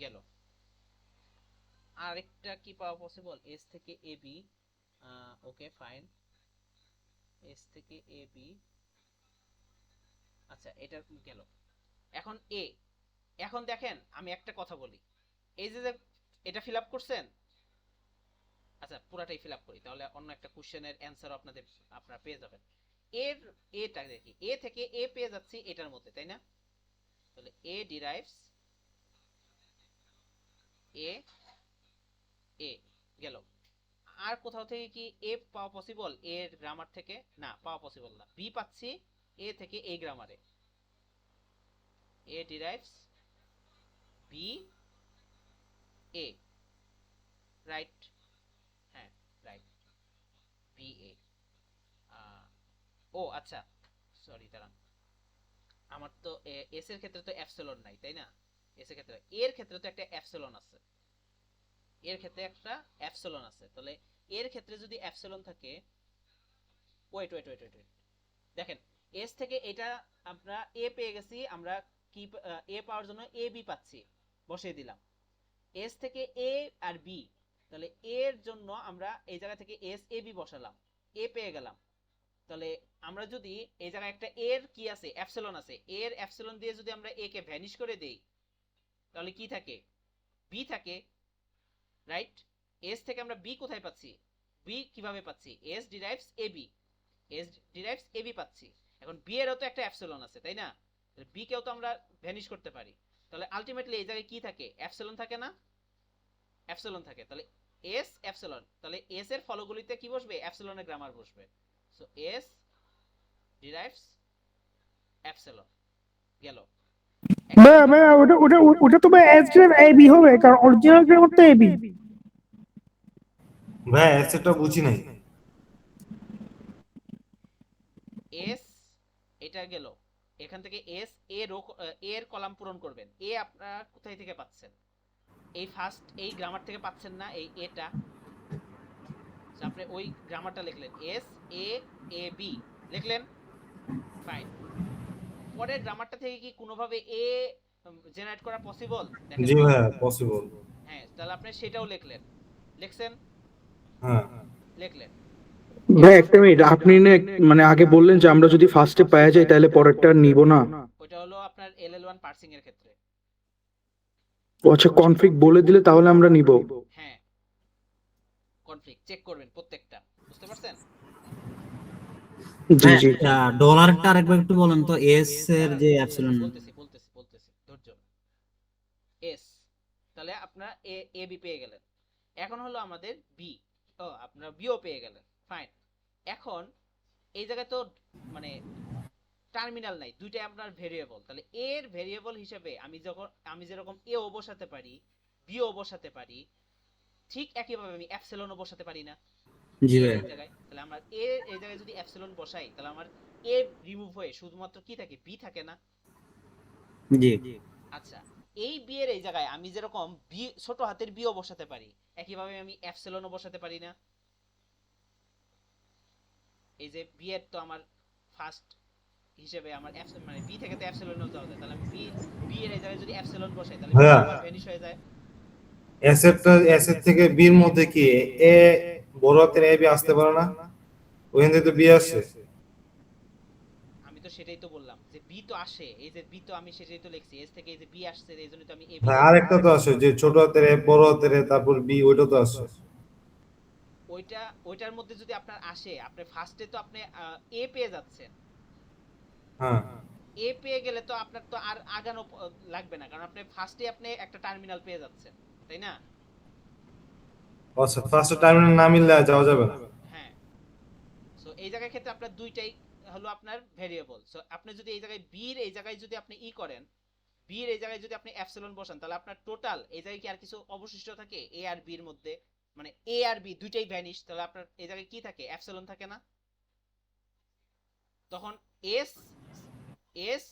গেল। আরেকটা কি পাওয়া পসিবল? এস থেকে A B, okay fine, S থেকে এ বি, আচ্ছা এটা গেল। এখন এখন দেখেন আমি একটা কথা বলি, এই যে এটা ফিল আপ করছেন, আচ্ছা পুরাটাই ফিল আপ করি, তাহলে অন্য একটা কোশ্চেনের অ্যান্সার আপনারা পেয়ে যাবেন। এটা দেখি, এ থেকে এ পেয়ে যাচ্ছি এটার মধ্যে, তাই না? তাহলে এ ডিরাইভস এ গেল। আর কোথাও থেকে কি এ পাওয়া পসিবল? এর গ্রামার থেকে না, পাওয়া পসিবল না। বি পাচ্ছি এ থেকে এই গ্রামারে, এ ডিরাইভস বি এ, রাইট? হ্যাঁ রাইট, বি এ। ও আচ্ছা সরি, দাঁড়ান, আমার তো এস এর ক্ষেত্রে তো এপসিলন নাই, তাই না? এস এর ক্ষেত্রে, এর ক্ষেত্রে তো একটা এপসিলন আছে, তাহলে এর ক্ষেত্রে যদি এপসিলন থাকে, ওয়েট, দেখেন এস থেকে এটা আমরা এ পেয়ে গেছি, আমরা কি এ পাওয়ার জন্য এ বি পাচ্ছি, বসিয়ে দিলাম। এস থেকে এ আর বি, তাহলে এর জন্য আমরা এই জায়গা থেকে এস এ বি বসালাম, এ পেয়ে গেলাম। তাহলে আমরা যদি এই জায়গায় একটা এর কি আছে, এপসিলন আছে, এর এপসিলন দিয়ে যদি আমরা এ কে ভ্যানিশ করে দেই, তাহলে কি থাকে? বি থাকে, রাইট? এস থেকে আমরা বি কোথায় পাচ্ছি? বি কিভাবে পাচ্ছি? এস ডিরাইভস এ বি পাচ্ছি। এখন বি এরও তো একটা এপসিলন আছে, তাই না? তাহলে বি কেও তো আমরা ভ্যানিশ করতে পারি। তাহলে আলটিমেটলি এই জায়গায় কি থাকে? এপসিলন থাকে না? এপসিলন থাকে। তাহলে এস এপসিলন, তাহলে এস এর ফলগুলিতে কি বসবে? এপসিলনের গ্রামার বসবে। সো এস ডিরাইভস এপসিলন, গেল। ভাইয়া ওটা তো ভাই এস ড্রাইভ এ বি হবে, কারণ অরিজিনাল গ্রামার তো এ বি। ভাই অ্যাসেটটা বুঝি নাই। এস এটা গেল, এখান থেকে এস এর কলাম পূরণ করবেন। এ আপনারা কোথায় থেকে পাচ্ছেন? এই ফার্স্ট এই গ্রামার থেকে পাচ্ছেন না, এই এটা আপনি ওই গ্রামারটা লিখলেন, এস এ বি লিখলেন, ফাইন। পরের গ্রামারটা থেকে কি কোনোভাবে এ জেনারেট করা পসিবল? জি ভাই পসিবল। হ্যাঁ, তাহলে আপনি সেটাও লিখছেন, হ্যাঁ লিখলেন। ভাই একটা মিনিট, আপনি মানে আগে বললেন যে আমরা যদি ফার্স্টে পাওয়া যাই তাহলে পরেরটা নিব না। ওটা হলো আপনার LL1 পার্সিং এর ক্ষেত্রে। ও আচ্ছা, কনফিগ বলে দিলে তাহলে আমরা নিব। হ্যাঁ, কনফিগ চেক করবেন প্রত্যেকটা, বুঝতে পারছেন? জি জি। ডলারটা আরেকবার একটু বলেন তো, এস এর যে অ্যাপসিলন। বলতেছি ধৈর্য। এস, তাহলে আপনারা এ বি পেয়ে গেলেন। এখন হলো আমাদের বি, আপনারা বিও পেয়ে গেলেন, ফাইন। এখন এই জায়গায় তো মানে টার্মিনাল নাই, দুইটাই আপনার ভেরিয়েবল। তাহলে এর ভেরিয়েবল হিসেবে আমি যেরকম এ ও বসাতে পারি, বি ও বসাতে পারি, ঠিক একইভাবে আমি এপসিলন ও বসাতে পারি না জি এই ভাইয়া। জায়গায়। তাহলে আমার এই জায়গায় যদি এপসিলন বসাই, তাহলে আমার এ রিমুভ হয়ে শুধুমাত্র কি থাকে, বি থাকে না। জি আচ্ছা, এই বি এর এই জায়গায় আমি যেরকম বি ছোট হাতের বি ও বসাতে পারি, একইভাবে আমি এপসিলন ও বসাতে পারি না। এই যে বি এর তো আমার ফার্স্ট হিসেবে আমার মানে বি থেকে তো এপসিলন এও যাওয়া যায়, তাহলে আমি বি এর এই জায়গায় যদি এপসিলন বসাই, তাহলে বি ভাইয়া আমার ভ্যানিশ হয়ে যায়। এস এর থেকে বির মধ্যে কি এ বড় হাতের এ বি আসতে পারে না? ওখান থেকে তো বি আসে। আমি তো সেটাই তো বললাম যে বি তো আসে, এই যে বি তো আমি সেটাই তো লিখছি, এস থেকে এই যে বি আসছে, এই জন্য তো আমি এ বি হ্যাঁ আরেকটা তো আসে যে ছোট হাতের এ বড় হাতের এ তারপর বি, ওইটা তো আসে। ওইটার মধ্যে যদি আপনার আসে, আপনি ফার্স্টে তো আপনি এ পেয়ে যাচ্ছেন, হ্যাঁ এ পেয়ে গেলে তো আপনার তো আর আগানো লাগবে না, কারণ আপনি ফার্স্টে আপনি একটা টার্মিনাল পেয়ে যাচ্ছেন, তাই না? আচ্ছা, ফার্স্ট টার্মিনাল না মিললে আর যাওয়া যাবে না। হ্যাঁ। সো এই জায়গার ক্ষেত্রে আপনার দুইটাই হলো আপনার ভেরিয়েবল। সো আপনি যদি এই জায়গায় বি এর এই জায়গায় যদি আপনি ই করেন, বি এর এই জায়গায় যদি আপনি এপসিলন বসান, তাহলে আপনার টোটাল এই জায়গায় কি আর কিছু অবশিষ্ট থাকে এ আর বি এর মধ্যে? মানে এ আর বি দুইটাই ভ্যানিশ, তাহলে আপনার এই জায়গায় কি থাকে, এপসিলন থাকে না। তখন এস এস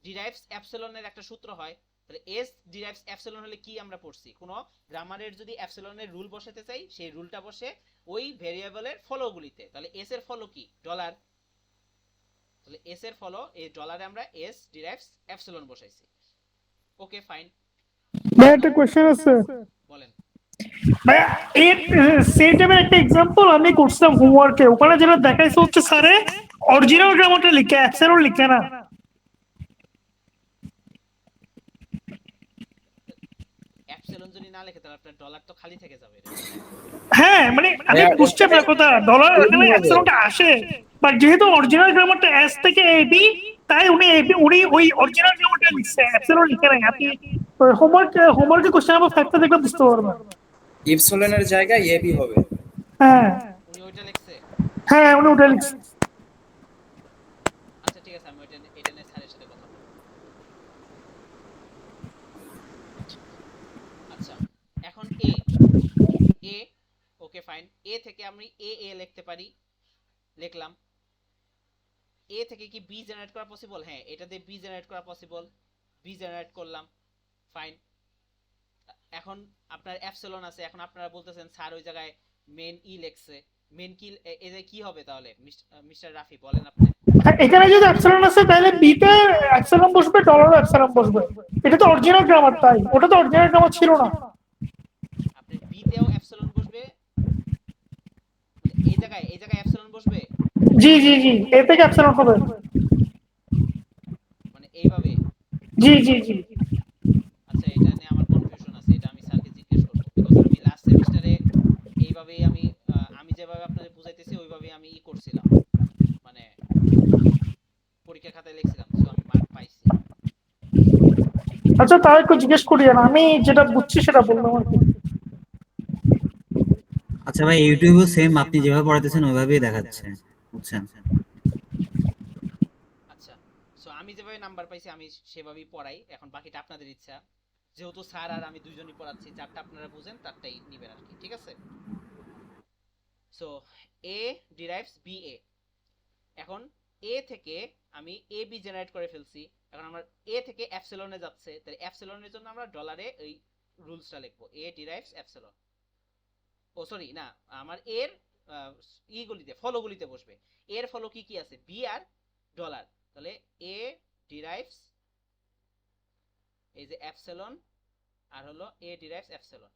ডিরাইভস এপসিলনের একটা সূত্র হয়। তাহলে এস ডিরাইভস এপসিলন হলে কি আমরা পড়ছি, কোনো গ্রামারের যদি এপসিলনের রুল বসাতে চাই, সেই রুলটা বসে ওই ভেরিয়েবলের ফলোগুলিতে। তাহলে এস এর ফলো কি, ডলার। তাহলে এস এর ফলো এই ডলারে আমরা এস ডিরাইভস এপসিলন বসাইছি। Okay fine. ভাই একটা কোয়েশ্চেন আছে বলেন। ভাই, এর সেই টাইপের একটা এক্সাম্পল আমি করছিলাম হোমওয়ার্কে, ওখানে যেটা দেখাইছে হচ্ছে স্যারে অরিজিনাল গ্রামারটা লিখে অ্যাপসেলন লিখে না। এপসিলন যদি না লেখে, তাহলে আপনার ডলার তো খালি থেকে যাবে। হ্যাঁ মানে আমি বুঝছি আপনার কথা, ডলার এখানে অ্যাপসিলনটা আসে, বাট যেহেতু অরিজিনাল গ্রামারটা এস থেকে এ বি, তাই উনি ওই অরিজিনাল গ্রামারটা লিখছে, অ্যাপসিলন লিখে নাই। আপনি হোমওয়ার্কে কোশ্চেন নাম্বার 5টা দেখলে বুঝতে পারবেন। ইপসিলনের জায়গায় এবি হবে। হ্যাঁ উনি ওইটা লিখছে। হ্যাঁ উনি ওটা লিখছে। আচ্ছা ঠিক আছে, আমি এটা নিয়ে স্যারের সাথে কথা বলবো। আচ্ছা, এখন এ এ ওকে ফাইন। এ থেকে আমি এ লিখতে পারি, লিখলাম। এ থেকে কি বি জেনারেট করা পসিবল? হ্যাঁ, এটা দিয়ে বি জেনারেট করা পসিবল, বি জেনারেট করলাম, ফাইন। এখন আপনার এপসিলন আছে, এখন আপনারা বলতেছেন স্যার ওই জায়গায় মেন ই লেখছে, মেন কি এই যে কি হবে তাহলে? মিস্টার রাফি বলেন আপনি। এখানে যদি অ্যাপসিলন আছে তাহলে বি তে অ্যাপসিলন বসবে, ডলারও অ্যাপসিলন বসবে। এটা তো অরিজিনাল গ্রামার, তাই ওটা তো অরিজিনাল গ্রামার ছিল না। আপনি বি তেও এপসিলন বসবে, মানে এই জায়গায় এপসিলন বসবে। জি জি জি, এ থেকে অ্যাপসিলন হবে, মানে এইভাবে। জি জি জি। আচ্ছা, এটা নিয়ে আমার কনফিউশন আছে, এটা আমি স্যারকে জিজ্ঞেস করব, বিকজ আমি লাস্ট সেমিস্টারে এইভাবেই আমি যেভাবে আপনাদের বুঝাইতেছি ওইভাবেই আমি ই করছিলাম, মানে পরীক্ষা খাতায় লিখছিলাম, সো আমি মার্ক পাইছি। আচ্ছা তাও একটু জিজ্ঞেস করি, আর আমি যেটা বুঝছি সেটা বললাম আর কি। আচ্ছা ভাই, ইউটিউবেও সেম আপনি যেভাবে পড়াতেছেন ওইভাবেই দেখাচ্ছে, বুঝছেন? আচ্ছা, সো আমি যেভাবে নাম্বার পাইছি আমি সেভাবেই পড়াই, এখন বাকিটা আপনাদের ইচ্ছা। যেহেতু স্যার আর আমি দুইজনই পড়াচ্ছি, যারটা আপনারা বুঝেন তারটাই নিবেন আর কি, ঠিক আছে? So A derives B A. এখন এ থেকে আমি এ বি জেনারেট করে ফেলছি, এখন আমার এ থেকে এপসিলনে যাচ্ছে, তাহলে এপসিলনের জন্য আমরা ডলারে এই রুলসটা লিখবো, এ ডিরাইভস এপসিলন। ও সরি না, আমার এর ইগুলিতে ফলোগুলিতে বসবে। এর ফলো কি কি আছে, বি আর ডলার। তাহলে এ ডিরাইভস এই যে এপসিলন, আর হলো এ ডিরাইভস এপসিলন।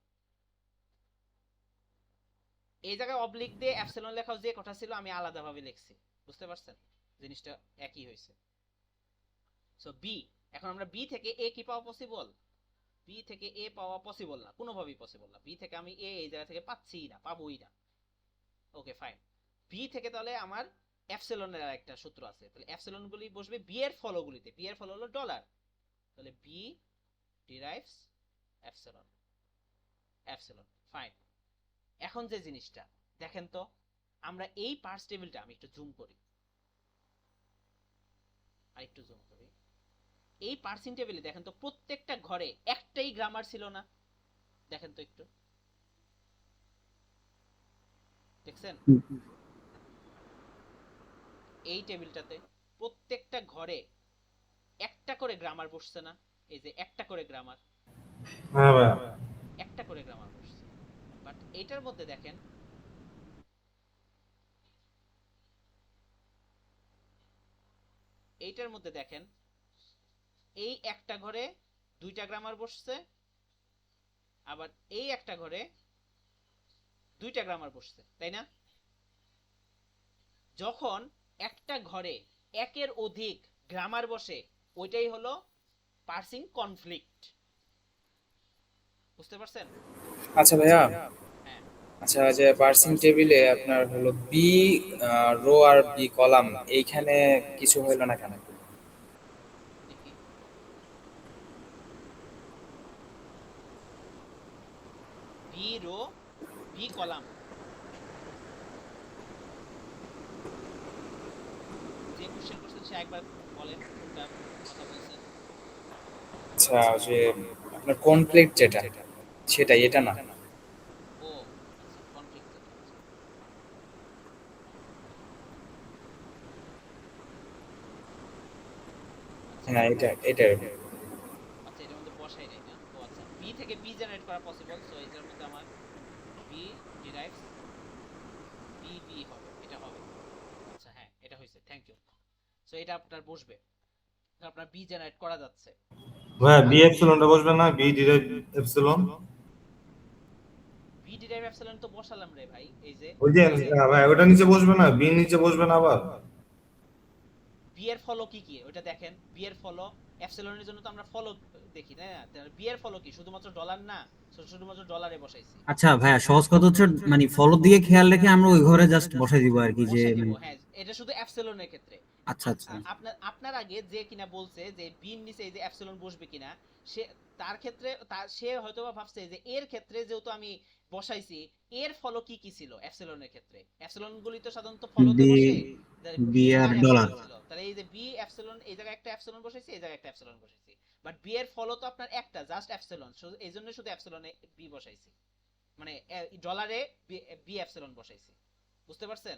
এই জায়গায় অবলিক দিয়ে এপসিলন লেখাও যে কথা ছিল আমি আলাদাভাবে লিখছি, বুঝতে পারছেন? জিনিসটা একই হয়েছে। সো বি, এখন আমরা বি থেকে এ কি পাওয়া পসিবল? বি থেকে এ পাওয়া পসিবল না, কোনোভাবেই পসিবল না। বি থেকে আমি এই জায়গা থেকে পাচ্ছিই না, পাবোই না। Okay fine. বি থেকে তাহলে আমার এপসিলনের আরেকটা সূত্র আছে, তাহলে এপসিলন গুলি বসবে বি এর ফলোগুলিতে, বি এর ফলো হলো ডলার, তাহলে B derives epsilon, epsilon, fine. এখন যে জিনিসটা দেখেন তো, আমরা এই পার্স টেবিলটা আমি একটু জুম করি, আরেকটু জুম করি। এই পার্সিং টেবিলে দেখেন তো প্রত্যেকটা ঘরে একটাই গ্রামার ছিল না? দেখেন তো একটু, দেখছেন? এই টেবিলটাতে প্রত্যেকটা ঘরে একটা করে গ্রামার বসছে না? এই যে একটা করে গ্রামার, হ্যাঁ ভাইয়া। একটা করে গ্রামার বসছে। বাট এটার মধ্যে দেখেন এইটার মধ্যে দেখেন এই একটা ঘরে দুইটা গ্রামার বসছে, আবার এই একটা ঘরে দুইটা গ্রামার বসছে, তাই না? যখন একটা ঘরে একের অধিক গ্রামার বসে ওইটাই হলো পার্সিং কনফ্লিক্ট। বুঝতে পারছেন? আচ্ছা ভাইয়া, হ্যাঁ, আচ্ছা যে পার্সিং টেবিলে আপনার হলো বি রো আর বি কলাম, এইখানে কিছু হইলো না কেন? দেখি। বি রো বি কলাম, যে কোশ্চেন করছেন সে একবার বলেন কোনটা কথা বলছেন। আচ্ছা যে আপনার কনফ্লিক্ট যেটা, সেটাই, এটা না। ও আচ্ছা, কনফ্লিক্ট যেটা, আচ্ছা। হ্যাঁ এটা এটাই। আচ্ছা, এটার মধ্যে বসাই নাই না? ও আচ্ছা, বি থেকে বি জেনারেট করা পসিবল, সো এটার মধ্যে আমার বি ডিরাইভস বি বি হবে, এটা হবে। আচ্ছা হ্যাঁ, এটা হয়েছে, থ্যাংক ইউ। সো এটা আপনার বসবে, আপনার বি জেনারেট করা যাচ্ছে। ভাইয়া বি এপসিলনটা বসবে না? B derive epsilon, B derive epsilon তো বসালাম রে ভাই, এই যে ওই যে ভাই ওটা নিচে বসবে না? বি নিচে বসবে না আবার? বি এর ফলো কি কি ওটা দেখেন। বি এর ফলো এপসিলনের জন্য তো আমরা ফলো দেখি না? বি এর ফলো কি শুধুমাত্র ডলার না? শুধুমাত্র ডলারে বসাইছি। আচ্ছা ভাইয়া, সহজ কথা হচ্ছে মানে ফলো দিয়ে খেয়াল রেখে আমরা ওই ঘরে জাস্ট বসাই দিব আর কি, যে বসাই দিব, মানে হ্যাঁ, এটা শুধু এপসিলনের ক্ষেত্রে। আচ্ছা আচ্ছা আপনার আগে যে কিনা বলছে যে বির নিচে এই যে এপসিলন বসবে কিনা, সে তার ক্ষেত্রে সে হয়তোবা ভাবছে যে এর ক্ষেত্রে যেহেতু আমি বসাইছি, এর ফলো কি কি ছিল এপসিলনের ক্ষেত্রে? এপসিলন গুলি তো সাধারণত ফলোতে বি বসে, বি আর ডলার। ছিল, তাহলে এই যে বি এপসিলন, এই জায়গায় একটা এপসিলন বসাইছি, এই জায়গায় একটা এপসিলন বসাইছি। বাট বি এর ফলো তো আপনার একটা জাস্ট এপসিলন, এই জন্য শুধু এপসিলনে বি বসাইছি, মানে ডলারে বি এপসিলন বসাইছি। বুঝতে পারছেন?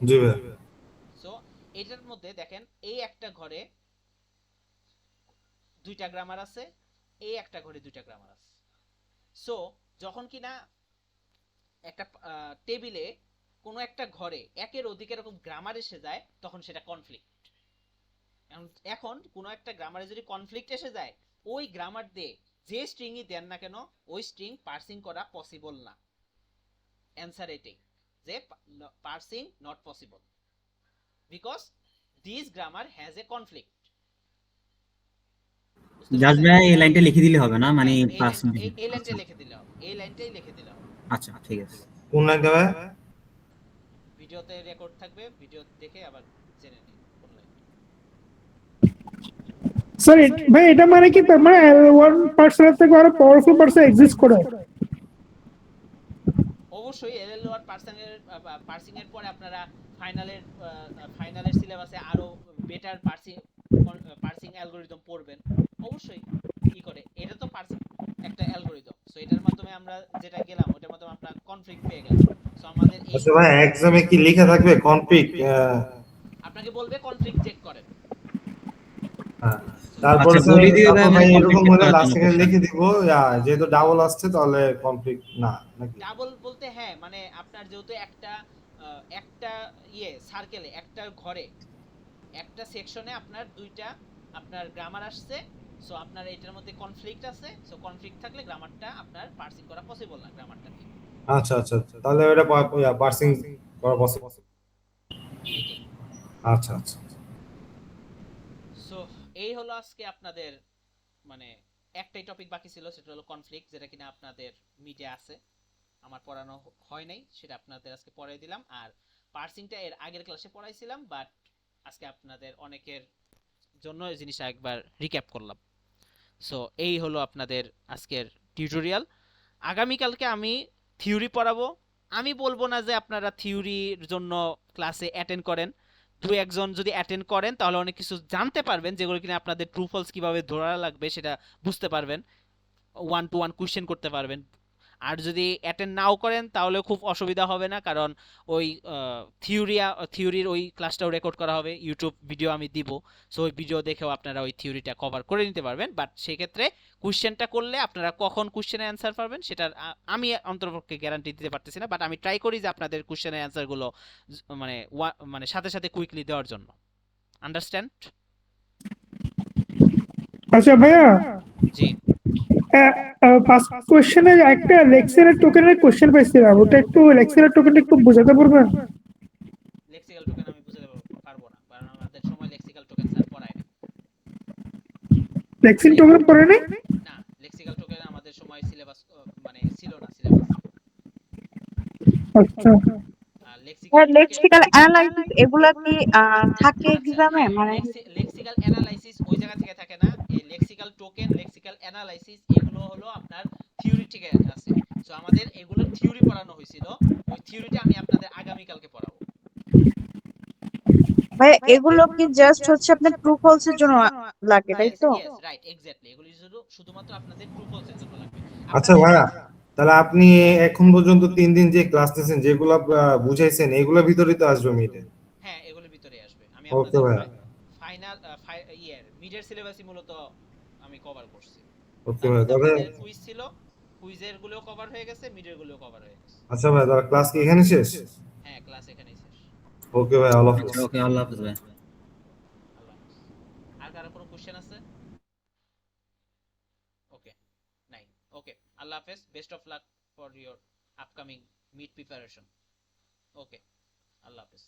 জি ভাইয়া। সো এটার মধ্যে দেখেন এই একটা ঘরে দুইটা গ্রামার আছে, এই একটা ঘরে দুইটা গ্রামার আছে। সো যখন কিনা একটা টেবিলে কোনো একটা ঘরে একের অধিক এরকম গ্রামার এসে যায়, তখন সেটা কনফ্লিক্ট। এখন কোনো একটা গ্রামারে যদি কনফ্লিক্ট এসে যায়, ওই গ্রামার দিয়ে যে স্ট্রিংই দেন না কেন ওই স্ট্রিং পার্সিং করা পসিবল না। অ্যান্সার এটাই, যে parsing not possible because this grammar has a conflict. Just ভাইয়া এই লাইনটা লিখে দিলে হবে না, মানে এই লাইনটাই লিখে দিলে হবে, এই লাইনটাই লিখে দিলে হবে। আচ্ছা ঠিক আছে। কোন লাইনটা ভাইয়া? ভিডিওতে রেকর্ড থাকবে, ভিডিও দেখে আবার জেনে নিন কোন লাইন। স্যার ভাই এটা মানে কি, তার মানে ওয়ান পার্সনের থেকে আরো পাওয়ারফুল পার্সন এক্সিস্ট করে? অবশ্যই এলএল1 পার্সিং এর পরে আপনারা ফাইনালের সিলেবাসে আরো বেটার পার্সিং অ্যালগরিদম পড়বেন। অবশ্যই কি করে, এটা তো পার্সিং একটা অ্যালগরিদম, সো এটার মাধ্যমে আমরা যেটা গেলাম ওটার মাধ্যমে আমরা কনফ্লিক্ট পেয়ে গেলাম। সো আমাদের এই আচ্ছা ভাই এক্সামে কি লেখা থাকবে কনফ্লিক্ট? আপনাকে বলবে কনফ্লিক্ট চেক করেন। তারপরে আচ্ছা, বলে দিও ভাই, ভাই মানে এরকম conflict হলে করার লাস্ট জন্য থেকে question। লিখে দিব যেহেতু ডাবল আসছে তাহলে কনফ্লিক্ট না নাকি? ডাবল বলতে হ্যাঁ, মানে আপনার যেহেতু একটা সার্কেলে একটা ঘরে একটা সেকশনে আপনার দুইটা আপনার গ্রামার আসছে, সো আপনার এটার মধ্যে কনফ্লিক্ট আছে, সো কনফ্লিক্ট থাকলে গ্রামারটা আপনার পার্সিং করা পসিবল না গ্রামারটাকে। আচ্ছা আচ্ছা আচ্ছা, তাহলে এটা পার্সিং করা পসিবল। এটাই। আচ্ছা আচ্ছা। সো এই হলো আজকে আপনাদের, মানে একটাই টপিক বাকি ছিল, সেটা হলো কনফ্লিক্ট, যেটা কিনা আপনাদের মিডে আছে, আমার পড়ানো হয় নাই, সেটা আপনাদের আজকে পড়াই দিলাম। আর পার্সিংটা এর আগের ক্লাসে পড়াইছিলাম, বাট আজকে আপনাদের অনেকের জন্য এই জিনিসটা একবার রিক্যাপ করলাম। সো এই হলো আপনাদের আজকের টিউটোরিয়াল। আগামীকালকে আমি থিওরি পড়াবো। আমি বলবো না যে আপনারা থিওরির জন্য ক্লাসে অ্যাটেন্ড করেন, দুই একজন যদি অ্যাটেন্ড করেন তাহলে অনেক কিছু জানতে পারবেন, যেগুলো কিনা আপনাদের ট্রু ফলস কিভাবে ধরা লাগবে সেটা বুঝতে পারবেন, ওয়ান টু ওয়ান কোশ্চেন করতে পারবেন। আর যদি অ্যাটেন্ড নাও করেন তাহলে খুব অসুবিধা হবে না, কারণ ওই থিওরির ওই ক্লাসটাও রেকর্ড করা হবে, ইউটিউব ভিডিও আমি দিব, সো ওই ভিডিও দেখেও আপনারা ওই থিওরিটা কভার করে নিতে পারবেন। বাট সেক্ষেত্রে কোশ্চেনটা করলে আপনারা কখন কোশ্চেনের অ্যান্সার পাবেন সেটার আমি অন্ততপক্ষে গ্যারান্টি দিতে পারতেছি না, বাট আমি ট্রাই করি যে আপনাদের কোশ্চেনের অ্যান্সারগুলো মানে মানে সাথে সাথে কুইকলি দেওয়ার জন্য। আন্ডারস্ট্যান্ড? আচ্ছা ভাইয়া, জি। ফার্স্ট কোশ্চেনে একটা লেকচারের টোকেনের কোশ্চেন পাইছিলাম, ওটা একটু লেকচারের টোকেনটা একটু বোঝাতে পারবেন? লেক্সিক্যাল টোকেন আমি বুঝাতে পারবো না, কারণ আমাদের সময় লেক্সিক্যাল টোকেন স্যার পড়ায় না। লেক্সিন টোকেন পড়ে নাই? না, লেক্সিক্যাল টোকেন আমাদের সময় সিলেবাস মানে ছিল না সিলেবাস। আচ্ছা, লেক্সিক্যাল টোকেন লেক্সিক্যাল অ্যানালাইসিস এগুলা কি থাকে এক্সামে? মানে লেক্সিক্যাল অ্যানালাইসিস ওই জায়গা থেকে থাকে না, এই লেক্সিক্যাল টোকেন, লেক্সিক্যাল অ্যানালাইসিস এগুলো হলো আপনার থিওরি থেকে আছে। সো আমাদের এগুলোর থিওরি পড়ানো হয়েছিল, ওই থিওরিটা আমি আপনাদের আগামী কালকে পড়াবো। ভাই এগুলো কি জাস্ট হচ্ছে আপনার ট্রু ফলস এর জন্য লাগে, তাই তো? ইয়েস রাইট, এক্স্যাক্টলি, এগুলো শুধুমাত্র আপনাদের ট্রু ফলস এর জন্য লাগবে। আচ্ছা ভাইয়া, তাহলে আপনি এখন পর্যন্ত 3 দিন যে ক্লাস নিয়েছেন, যেগুলো বুঝাইছেন, এগুলোর ভিতরেই তো আসবে মিডে? হ্যাঁ, এগুলোর ভিতরে আসবে। আমি ওকে আপনাদের ভাইয়া, ফাইনাল মিডের সিলেবাসই মূলত আমি কভার করছি। ওকে ভাইয়া, তারপরে তাহলে আপনাদের কুইজ ছিল, কুইজের গুলোও কভার হয়ে গেছে, মিডের গুলোও কভার হয়ে গেছে। আচ্ছা ভাইয়া, তাহলে ক্লাস কি এখানে শেষ? হ্যাঁ, ক্লাস এখানেই শেষ। ওকে ভাই, আল্লাহ হাফেজ। আচ্ছা ওকে, আল্লাহ হাফেজ ভাই। আল্লাহ হাফেজ। আর কারো কোনো কোশ্চেন আছে? ওকে, নাই। ওকে, আল্লাহ হাফেজ, best of luck for your upcoming mid preparation. Okay, আল্লাহ হাফেজ।